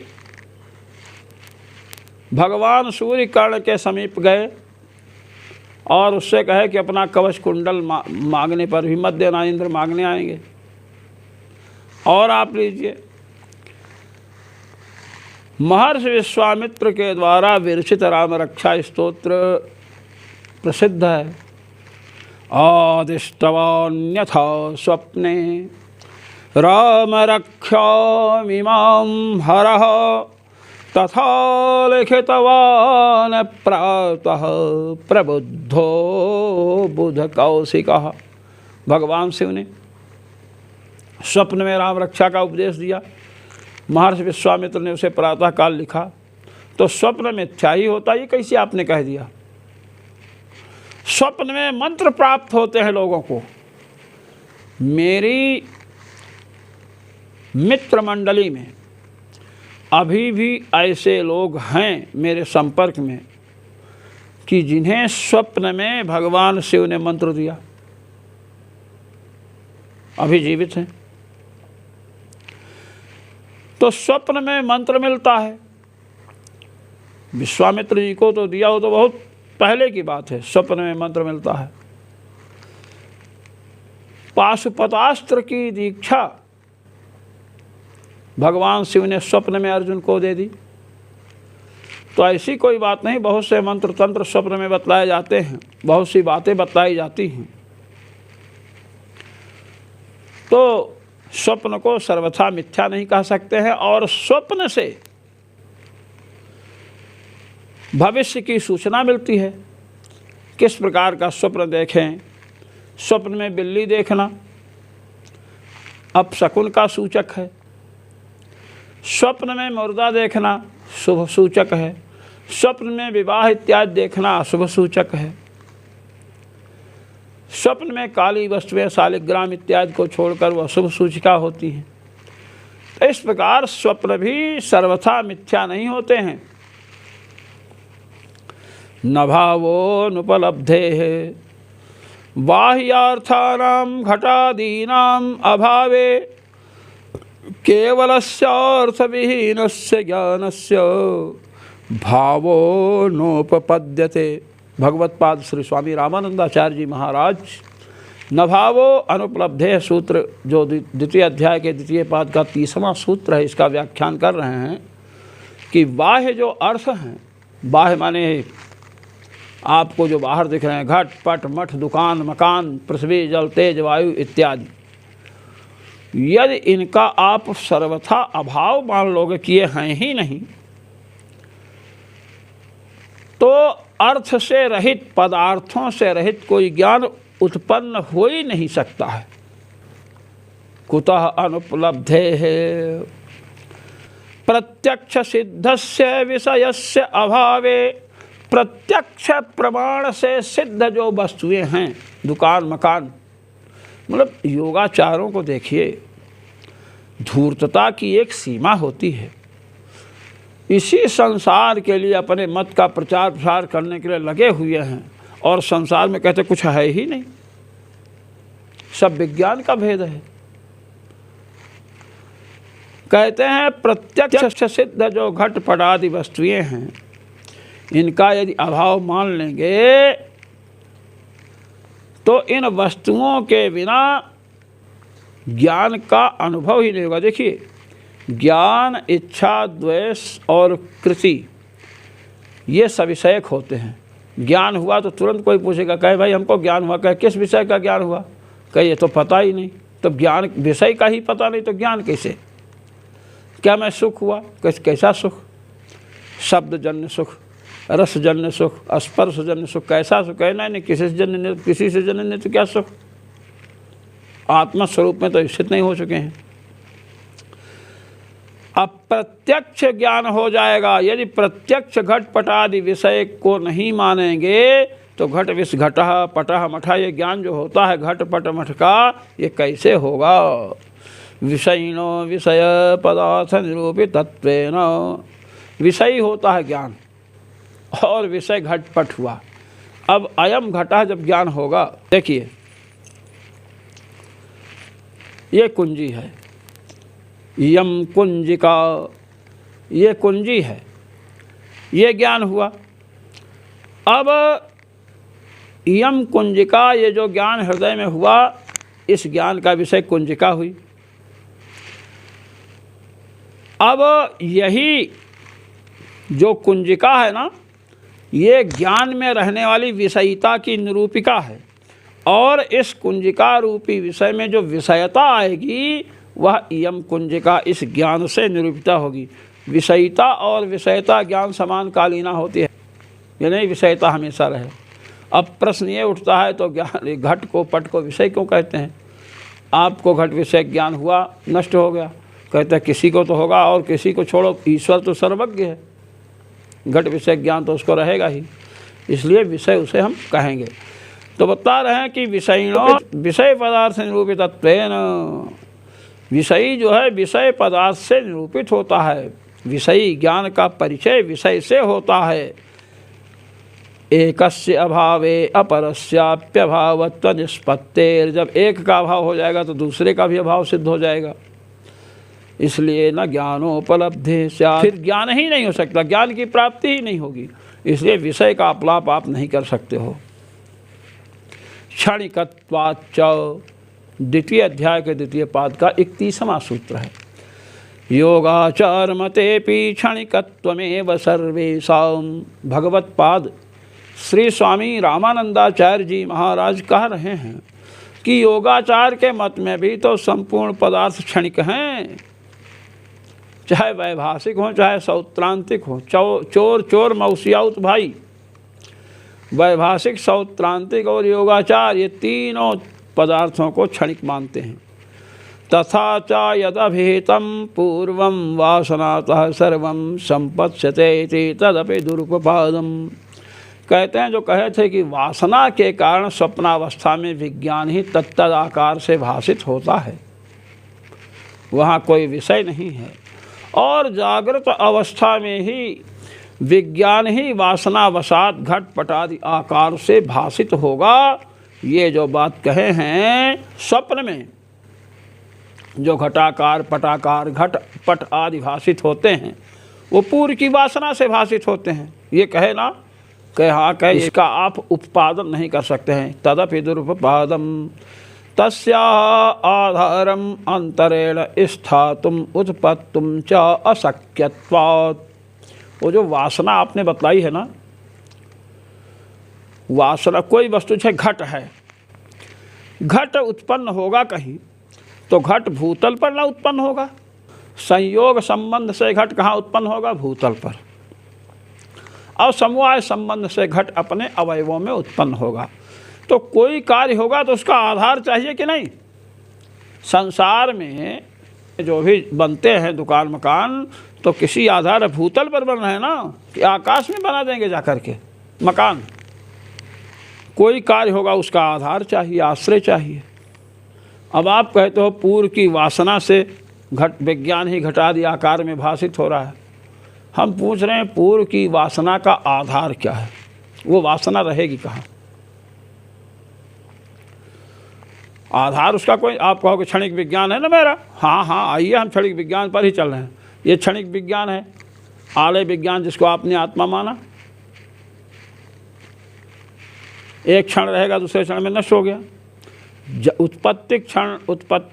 भगवान सूर्य कर्ण के समीप गए और उससे कहे कि अपना कवच कुंडल मांगने पर भी मत देना, इंद्र मांगने आएंगे। और आप लीजिए, महर्षि विश्वामित्र के द्वारा विरचित राम रक्षा स्तोत्र प्रसिद्ध है। आदिष्टवान्यथा स्वप्ने राम रक्षामिमां हरः तथा लिखितवान् प्रातः प्रबुद्धो बुध कौशिकः। भगवान शिव ने स्वप्न में राम रक्षा का उपदेश दिया, महर्षि विश्वामित्र ने उसे प्रातः काल लिखा। तो स्वप्न मिथ्या ही होता, ये कैसे आपने कह दिया? स्वप्न में मंत्र प्राप्त होते हैं लोगों को। मेरी मित्र मंडली में अभी भी ऐसे लोग हैं मेरे संपर्क में कि जिन्हें स्वप्न में भगवान शिव ने मंत्र दिया, अभी जीवित हैं। तो स्वप्न में मंत्र मिलता है। विश्वामित्र जी को तो दिया हो तो बहुत पहले की बात है, स्वप्न में मंत्र मिलता है। पाशुपतास्त्र की दीक्षा भगवान शिव ने स्वप्न में अर्जुन को दे दी। तो ऐसी कोई बात नहीं, बहुत से मंत्र तंत्र स्वप्न में बतलाए जाते हैं, बहुत सी बातें बतलाई जाती हैं। तो स्वप्न को सर्वथा मिथ्या नहीं कह सकते हैं। और स्वप्न से भविष्य की सूचना मिलती है। किस प्रकार का स्वप्न देखें? स्वप्न में बिल्ली देखना अपशकुन का सूचक है। स्वप्न में मुर्दा देखना शुभ सूचक है। स्वप्न में विवाह इत्यादि देखना अशुभ सूचक है। स्वप्न में काली वस्तुएं शालिग्राम इत्यादि को छोड़कर वह शुभ सूचिका होती हैं। तो इस प्रकार स्वप्न भी सर्वथा मिथ्या नहीं होते हैं। न भावोनुपलब्धेः बाह्यार्थानां घटादीनां अभावे केवलस्यार्थविहीनस्य ज्ञानस्य भावो नोपपद्यते। भगवत्पाद श्री स्वामी रामानंदाचार्य जी महाराज न भावो अनुपलब्धे सूत्र, जो द्वितीय अध्याय के द्वितीय पाद का 30वां सूत्र है, इसका व्याख्यान कर रहे हैं कि बाह्य जो अर्थ हैं, बाह्य माने आपको जो बाहर दिख रहे हैं, घट पट मठ दुकान मकान पृथ्वी जल तेज वायु इत्यादि, यदि इनका आप सर्वथा अभाव मान लोगे कि ये हैं ही नहीं, तो अर्थ से रहित, पदार्थों से रहित कोई ज्ञान उत्पन्न हो ही नहीं सकता है। कुतः अनुपलब्धेः प्रत्यक्ष सिद्धस्य विषयस्य अभावे। प्रत्यक्ष प्रमाण से सिद्ध जो वस्तुएं हैं, दुकान मकान, मतलब योगाचारों को देखिए, धूर्तता की एक सीमा होती है। इसी संसार के लिए अपने मत का प्रचार प्रसार करने के लिए लगे हुए हैं और संसार में कहते कुछ है ही नहीं, सब विज्ञान का भेद है। कहते हैं प्रत्यक्ष सिद्ध जो घट पट आदि वस्तुएं हैं, इनका यदि अभाव मान लेंगे तो इन वस्तुओं के बिना ज्ञान का अनुभव ही नहीं होगा। देखिए, ज्ञान, इच्छा, द्वेष और कृति ये सविषयक होते हैं। ज्ञान हुआ तो तुरंत कोई पूछेगा, कहे भाई हमको ज्ञान हुआ, कहे किस विषय का ज्ञान हुआ, कहे ये तो पता ही नहीं। तो ज्ञान विषय का ही पता नहीं तो ज्ञान कैसे? क्या मैं सुख हुआ, कैसा सुख? शब्द जन्य सुख, रसजन्य सुख, स्पर्शजन्य सुख, कैसा सुख है? नहीं, किसी से जन्य नहीं तो क्या सुख? आत्मा स्वरूप में तो स्थित नहीं हो चुके हैं। अप्रत्यक्ष ज्ञान हो जाएगा। यदि प्रत्यक्ष घटपट आदि विषय को नहीं मानेंगे तो घट विष घटः पटः मठः ये ज्ञान जो होता है घटपट मठ का, ये कैसे होगा? विषयिणो विषय पदार्थ निरूपित तत्वेन, विषयी होता है ज्ञान और विषय घटपट हुआ। अब अयम घटः जब ज्ञान होगा, देखिए ये कुंजी है, यम कुंजिका, ये कुंजी है, ये ज्ञान हुआ। अब यम कुंजिका, ये जो ज्ञान हृदय में हुआ, इस ज्ञान का विषय कुंजिका हुई। अब यही जो कुंजिका है ना, ये ज्ञान में रहने वाली विषयिता की निरूपिका है, और इस कुंजिका रूपी विषय में जो विषयता आएगी वह यम कुंजिका इस ज्ञान से निरूपिता होगी। विषयिता और विषयता ज्ञान समानकालीना होती है, ये नहीं विषयता हमेशा रहे। अब प्रश्न ये उठता है तो ज्ञान घट को पट को विषय क्यों कहते हैं? आपको घट विषय ज्ञान हुआ, नष्ट हो गया, कहते हैं किसी को तो होगा, और किसी को छोड़ो, ईश्वर तो सर्वज्ञ है, घट विषय ज्ञान तो उसको रहेगा ही, इसलिए विषय उसे हम कहेंगे। तो बता रहे हैं कि विषयिणो विषय पदार्थ निरूपित तत्वेन, विषयी जो है विषय पदार्थ से निरूपित होता है। विषयी ज्ञान का परिचय विषय से होता है। एकस्य अभावे अपरस्याप्यभावत्व निष्पत्तेर, जब एक का अभाव हो जाएगा तो दूसरे का भी अभाव सिद्ध हो जाएगा। इसलिए न ज्ञानोपलब्धि स्यात्, फिर ज्ञान ही नहीं हो सकता, ज्ञान की प्राप्ति ही नहीं होगी। इसलिए विषय का अपलाप आप नहीं कर सकते हो। क्षणिकत्वाच्च, द्वितीय अध्याय के द्वितीय पाद का 31वां सूत्र है। योगाचार मतेपि क्षणिकत्वमेव सर्वेषां, भगवत पाद श्री स्वामी रामानंदाचार्य जी महाराज कह रहे हैं कि योगाचार के मत में भी तो संपूर्ण पदार्थ क्षणिक हैं, चाहे वैभाषिक हो चाहे सौत्रांतिक हो। चोर चोर मौसियाउत भाई, वैभाषिक, सौत्रांतिक और योगाचार, ये तीनों पदार्थों को क्षणिक मानते हैं। तथा च यदभिहितं पूर्वं वासनातः सर्वं संपत्स्यते इति तदपि दुरुपपादम्, कहते हैं जो कहे थे कि वासना के कारण स्वप्नावस्था में विज्ञान ही तत्तद आकार से भाषित होता है, वहाँ कोई विषय नहीं है, और जागृत अवस्था में ही विज्ञान ही वासनावशात घटपट आदि आकार से भाषित होगा। ये जो बात कहे हैं, स्वप्न में जो घटाकार पटाकार घट पट आदि भाषित होते हैं वो पूर्व की वासना से भाषित होते हैं। ये कहे ना, कहे हाँ कहे, इसका आप उत्पादन नहीं कर सकते हैं। तदपि दुरुपपादम तस्या आधारम अंतरेण स्थातुम उत्पत्तुम च अशक्यत्वात्। वो जो वासना आपने बतलाई है ना, वासना कोई वस्तु है, घट है, घट उत्पन्न होगा कहीं तो घट भूतल पर ना उत्पन्न होगा। संयोग संबंध से घट कहाँ उत्पन्न होगा? भूतल पर। और समवाय संबंध से घट अपने अवयवों में उत्पन्न होगा। तो कोई कार्य होगा तो उसका आधार चाहिए कि नहीं? संसार में जो भी बनते हैं दुकान मकान, तो किसी आधार भूतल पर बन रहे हैं ना, कि आकाश में बना देंगे जाकर के मकान। कोई कार्य होगा उसका आधार चाहिए, आश्रय चाहिए। अब आप कहते हो पूर्व की वासना से घट विज्ञान ही घटादि आकार में भाषित हो रहा है। हम पूछ रहे हैं पूर्व की वासना का आधार क्या है? वो वासना रहेगी कहाँ? आधार उसका कोई, आप कहोगे क्षणिक विज्ञान है ना मेरा, हाँ हाँ आइए हम क्षणिक विज्ञान पर ही चल रहे हैं। ये क्षणिक विज्ञान है, आलय विज्ञान जिसको आपने आत्मा माना, एक क्षण रहेगा दूसरे क्षण में नष्ट हो गया। उत्पत्ति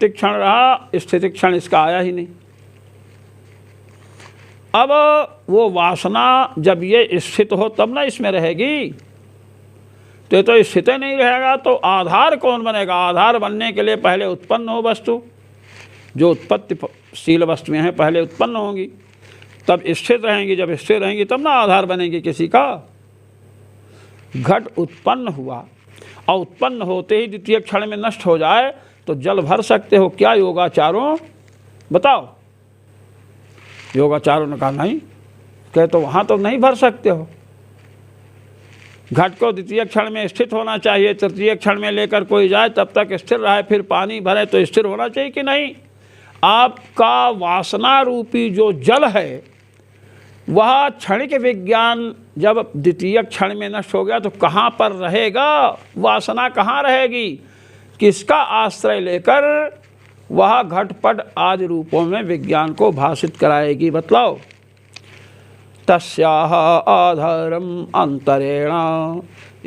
क्षण रहा, स्थिति क्षण इसका आया ही नहीं। अब वो वासना जब ये स्थित हो तब ना इसमें रहेगी, तो स्थित नहीं रहेगा तो आधार कौन बनेगा? आधार बनने के लिए पहले उत्पन्न हो वस्तु, जो उत्पत्तिशील वस्तुएं हैं पहले उत्पन्न होंगी, तब स्थिर रहेंगी, जब स्थिर रहेंगी तब ना आधार बनेंगे किसी का। घट उत्पन्न हुआ और उत्पन्न होते ही द्वितीय क्षण में नष्ट हो जाए तो जल भर सकते हो क्या योगाचारों? बताओ। योगाचारों ने कहा नहीं, कहे तो वहाँ तो नहीं भर सकते हो। घट को द्वितीय क्षण में स्थित होना चाहिए, तृतीय क्षण में लेकर कोई जाए तब तक स्थिर रहे, फिर पानी भरे तो स्थिर होना चाहिए कि नहीं? आपका वासना रूपी जो जल है वह क्षणिक विज्ञान जब द्वितीय क्षण में नष्ट हो गया तो कहाँ पर रहेगा? वासना कहाँ रहेगी? किसका आश्रय लेकर वह घटपट आदि रूपों में विज्ञान को भाषित कराएगी? बतलाओ। तस्याः आधारम अंतरेण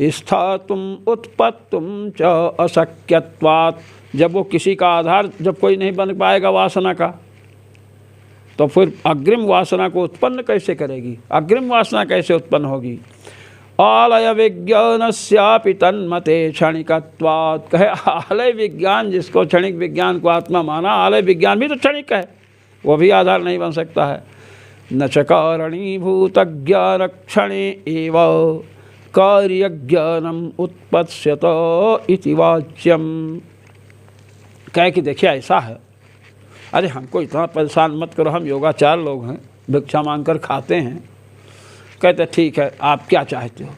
स्थातुम उत्पत्तुम च अशक्यत्वात्। जब वो किसी का आधार जब कोई नहीं बन पाएगा वासना का, तो फिर अग्रिम वासना को उत्पन्न कैसे करेगी? अग्रिम वासना कैसे उत्पन्न होगी? आलय विज्ञानस्यापि तन्मते क्षणिकत्वात्। कहे आलय विज्ञान, जिसको क्षणिक विज्ञान को आत्मा माना, आलय विज्ञान भी तो क्षणिक है, वो भी आधार नहीं बन सकता है। न च कारणीभूत ज्ञान क्षणे एव कार्यज्ञानम उत्पत्स्यत इति वाच्यम। कहे कि देखिए ऐसा है, अरे हमको इतना परेशान मत करो, हम योगाचार लोग हैं, भिक्षा मांगकर खाते हैं। कहते ठीक है, आप क्या चाहते हो?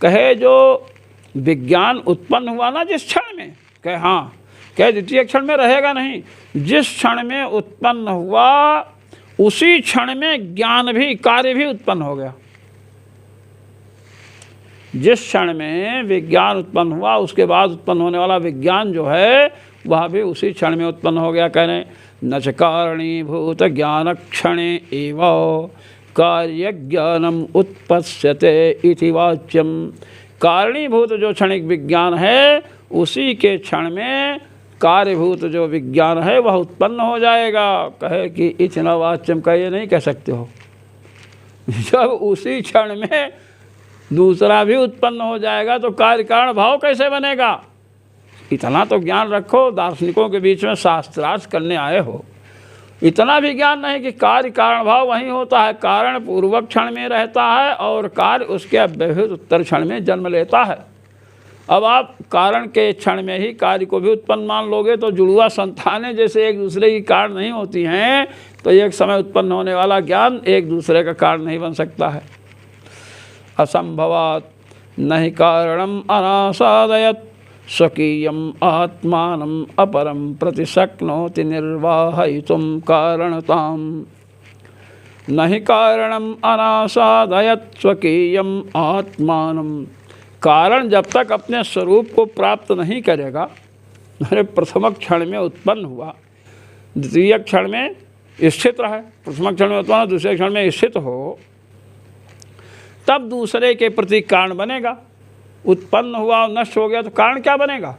कहे जो विज्ञान उत्पन्न हुआ ना जिस क्षण में, कहे हाँ, कहे द्वितीय क्षण में रहेगा नहीं, जिस क्षण में उत्पन्न हुआ उसी क्षण में ज्ञान भी, कार्य भी उत्पन्न हो गया। जिस क्षण में विज्ञान उत्पन्न हुआ उसके बाद उत्पन्न होने वाला विज्ञान जो है वह भी उसी क्षण में उत्पन्न हो गया। कह रहे न च कारणीभूत ज्ञान क्षणे एव कार्य ज्ञानम उत्पत्स्यते इति वाच्यम। कारणीभूत जो क्षणिक विज्ञान है उसी के क्षण में कार्यभूत जो विज्ञान है वह उत्पन्न हो जाएगा। कहे कि इतना वाच्यम का ये नहीं कह सकते हो, जब उसी क्षण में दूसरा भी उत्पन्न हो जाएगा तो कार्य कारण भाव कैसे बनेगा? इतना तो ज्ञान रखो, दार्शनिकों के बीच में शास्त्रार्थ करने आए हो, इतना भी ज्ञान नहीं कि कार्य कारण भाव वहीं होता है। कारण पूर्वक क्षण में रहता है और कार्य उसके अव्यवहित उत्तर क्षण में जन्म लेता है। अब आप कारण के क्षण में ही कार्य को भी उत्पन्न मान लोगे तो जुड़वा संतानें जैसे एक दूसरे की कारण नहीं होती हैं, तो एक समय उत्पन्न होने वाला ज्ञान एक दूसरे का कारण नहीं बन सकता है। असंभवात् नहि कारणम अनासादयत् स्वकीयम आत्मानम अपरम प्रतिशक्नोति निर्वाहयितुम कारणताम। नहि कारणम अनासादयत् स्वकीयम आत्मानम। कारण जब तक अपने स्वरूप को प्राप्त नहीं करेगा, अरे प्रथम क्षण में उत्पन्न हुआ, द्वितीय क्षण में स्थित रहे, प्रथम क्षण में उत्पन्न दूसरे क्षण में स्थित हो, तब दूसरे के प्रति कारण बनेगा। उत्पन्न हुआ और नष्ट हो गया तो कारण क्या बनेगा?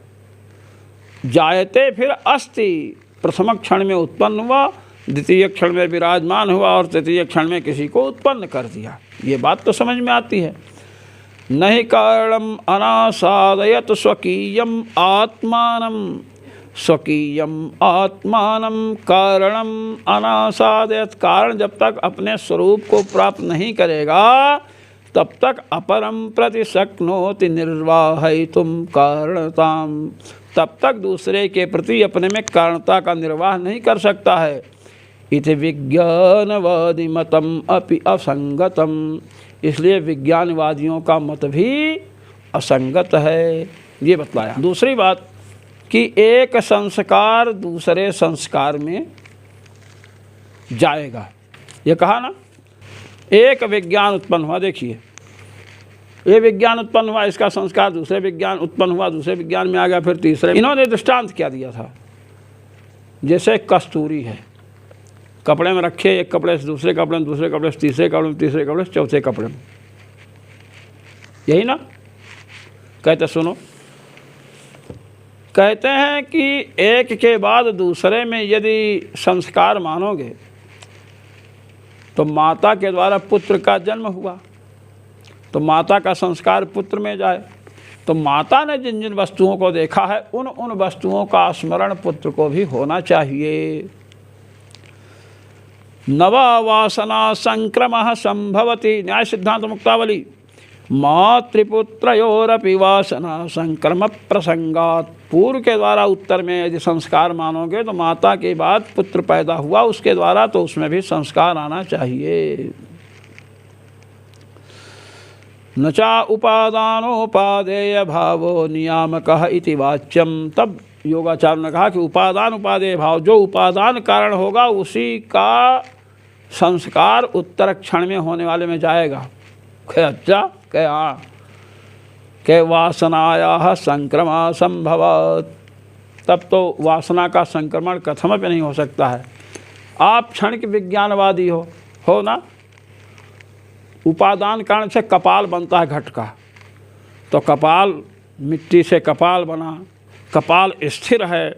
जायते फिर अस्ति। प्रथम क्षण में उत्पन्न हुआ, द्वितीय क्षण में विराजमान हुआ और तृतीय क्षण में किसी को उत्पन्न कर दिया। ये बात तो समझ में आती है। नहि कारणम अनासादयत स्वकीयम आत्मानम। स्वकीयम आत्मानम कारणम अनासादयत। कारण जब तक अपने स्वरूप को प्राप्त नहीं करेगा तब तक अपरम प्रति शक्नोति निर्वाहयितुम कारणताम। तब तक दूसरे के प्रति अपने में कारणता का निर्वाह नहीं कर सकता है। इति विज्ञानवादी मतम अपि असंगतम। इसलिए विज्ञानवादियों का मत भी असंगत है, ये बतलाया। दूसरी बात कि एक संस्कार दूसरे संस्कार में जाएगा। ये कहा ना, एक विज्ञान उत्पन्न हुआ, देखिए ये विज्ञान उत्पन्न हुआ, इसका संस्कार दूसरे विज्ञान उत्पन्न हुआ, दूसरे विज्ञान में आ गया, फिर तीसरे। इन्होंने दृष्टांत क्या दिया था? जैसे कस्तूरी है, कपड़े में रखे, एक कपड़े से दूसरे कपड़े में, दूसरे कपड़े से तीसरे कपड़े में, तीसरे कपड़े से चौथे कपड़े में, यही ना? कहते सुनो, कहते हैं कि एक के बाद दूसरे में यदि संस्कार मानोगे तो माता के द्वारा पुत्र का जन्म हुआ तो माता का संस्कार पुत्र में जाए, तो माता ने जिन जिन वस्तुओं को देखा है उन उन वस्तुओं का स्मरण पुत्र को भी होना चाहिए। नवा वासना संक्रमः संभवति। न्याय सिद्धांत मुक्तावली। मातृपुत्रयोरपि वासना संक्रम प्रसंगात। पूर्व के द्वारा उत्तर में यदि संस्कार मानोगे तो माता के बाद पुत्र पैदा हुआ उसके द्वारा, तो उसमें भी संस्कार आना चाहिए। न चा उपादानोपादेय भावो नियामकः इति वाच्यम। तब योगाचार्य ने कहा कि उपादान उपादेय भाव, जो उपादान कारण होगा उसी का संस्कार उत्तर क्षण में होने वाले में जाएगा। अच्छा कह हाँ के वासनाया संक्रमा संभवत। तब तो वासना का संक्रमण कथम पे नहीं हो सकता है। आप क्षणिक विज्ञानवादी हो ना। उपादान कारण से कपाल बनता है घट का, तो कपाल मिट्टी से कपाल बना, कपाल स्थिर है,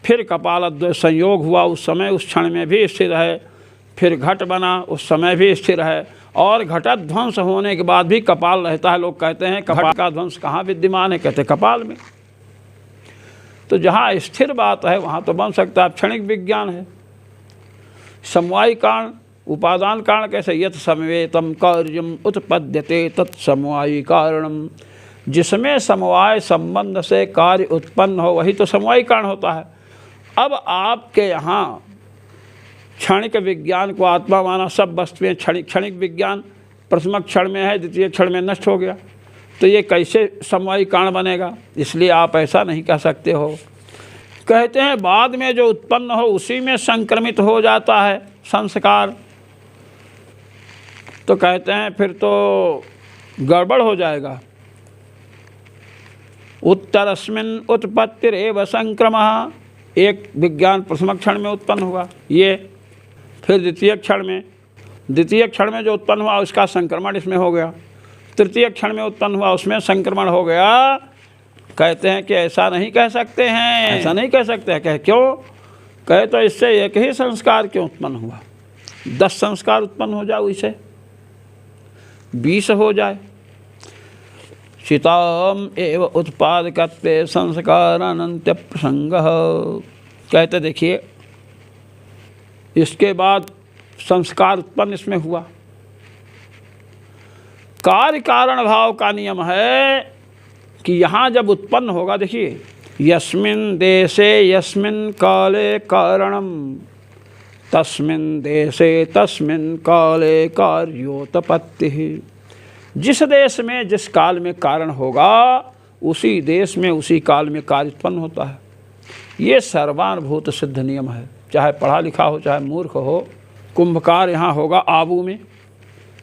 फिर कपाल अद्वैत संयोग हुआ उस समय उस क्षण में भी स्थिर है, फिर घट बना उस समय भी स्थिर है, और घटध्वंस होने के बाद भी कपाल रहता है। लोग कहते हैं कपाल का ध्वंस कहाँ विद्यमान है, कहते कपाल में। तो जहाँ स्थिर बात है वहाँ तो बन सकता है, क्षणिक विज्ञान है। समवायी कारण उपादान कारण कैसे, यत समवेतम कार्यम उत्पद्यते तत्समवायी कारणम। जिसमें समवाय संबंध से कार्य उत्पन्न हो वही तो समवायी कारण होता है। अब आपके यहाँ क्षणिक विज्ञान को आत्मा माना, सब वस्तुएं क्षणिक विज्ञान प्रथम क्षण में है, द्वितीय क्षण में नष्ट हो गया, तो ये कैसे समवायी कारण बनेगा। इसलिए आप ऐसा नहीं कह सकते हो। कहते हैं बाद में जो उत्पन्न हो उसी में संक्रमित हो जाता है संस्कार, तो कहते हैं फिर तो गड़बड़ हो जाएगा। उत्तरस्मिन् उत्पत्तिरेव संक्रमः। एक विज्ञान प्रथम क्षण में उत्पन्न हुआ ये, फिर द्वितीय क्षण में जो उत्पन्न हुआ उसका संक्रमण इसमें हो गया, तृतीय क्षण में उत्पन्न हुआ उसमें संक्रमण हो गया। कहते हैं कि ऐसा नहीं कह सकते हैं, ऐसा नहीं कह सकते हैं। कहे क्यों? कहे तो इससे एक ही संस्कार क्यों उत्पन्न हुआ, 10 संस्कार उत्पन्न हो जाए, इससे 20 हो जाए। चिताम एव उत्पादकत्वे संस्कार अनंत्य प्रसंगः। कहते देखिए इसके बाद संस्कार उत्पन्न इसमें हुआ। कार्य कारण भाव का नियम है कि यहाँ जब उत्पन्न होगा, देखिए यस्मिन् देशे यस्मिन् काले कारणम तस्मिन् देशे तस्मिन् काले कार्योत्पत्तिः। जिस देश में जिस काल में कारण होगा उसी देश में उसी काल में कार्य उत्पन्न होता है। ये सर्वानुभूत सिद्ध नियम है, चाहे पढ़ा लिखा हो चाहे मूर्ख हो। कुंभकार यहाँ होगा आबू में,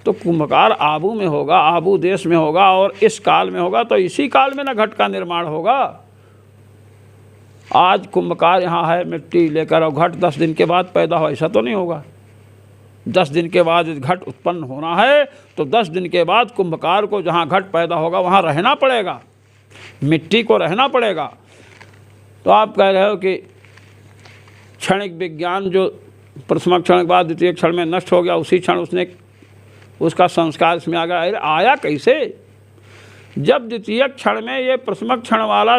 तो कुंभकार आबू में होगा, आबू देश में होगा और इस काल में होगा, तो इसी काल में ना घट का निर्माण होगा। आज कुंभकार यहाँ है मिट्टी लेकर और घट 10 दिन के बाद पैदा हो, ऐसा तो नहीं होगा। 10 दिन के बाद घट उत्पन्न होना है तो 10 दिन के बाद कुंभकार को जहाँ घट पैदा होगा वहाँ रहना पड़ेगा, मिट्टी को रहना पड़ेगा। तो आप कह रहे हो कि क्षणिक विज्ञान जो प्रथम क्षण के बाद द्वितीय क्षण में नष्ट हो गया, उसी क्षण उसका संस्कार इसमें आ गया। अरे आया कैसे? जब द्वितीय क्षण में ये प्रथम क्षण वाला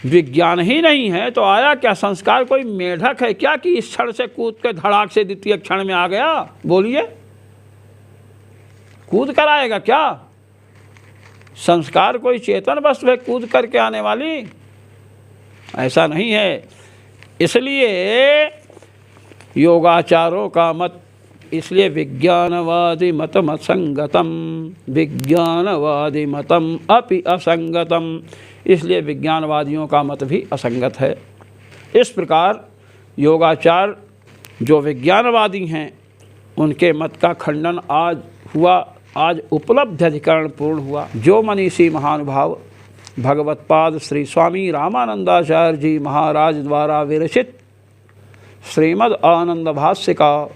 विज्ञान ही नहीं है तो आया क्या संस्कार? कोई मेढक है क्या कि इस क्षण से कूद के धड़ाक से द्वितीय क्षण में आ गया? बोलिए, कूद कर आएगा क्या? संस्कार कोई चेतन वस्तु है कूद करके आने वाली? ऐसा नहीं है। इसलिए योगाचारों का मत, इसलिए विज्ञानवादी मतम असंगतम, विज्ञानवादी मतम अपि असंगतम, इसलिए विज्ञानवादियों का मत भी असंगत है। इस प्रकार योगाचार जो विज्ञानवादी हैं उनके मत का खंडन आज हुआ, आज उपलब्ध अधिकरण पूर्ण हुआ। जो मनीषी महानुभाव भगवत्पाद श्री स्वामी रामानंदाचार्य जी महाराज द्वारा विरचित श्रीमद् आनंद भाष्य का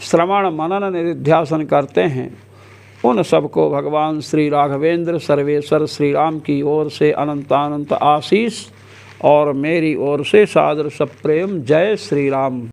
श्रवण मनन निधिध्यासन करते हैं, उन सबको भगवान श्री राघवेंद्र सर्वेश्वर श्री राम की ओर से अनंतानंत आशीष और मेरी ओर से सादर सप्रेम। जय श्री राम।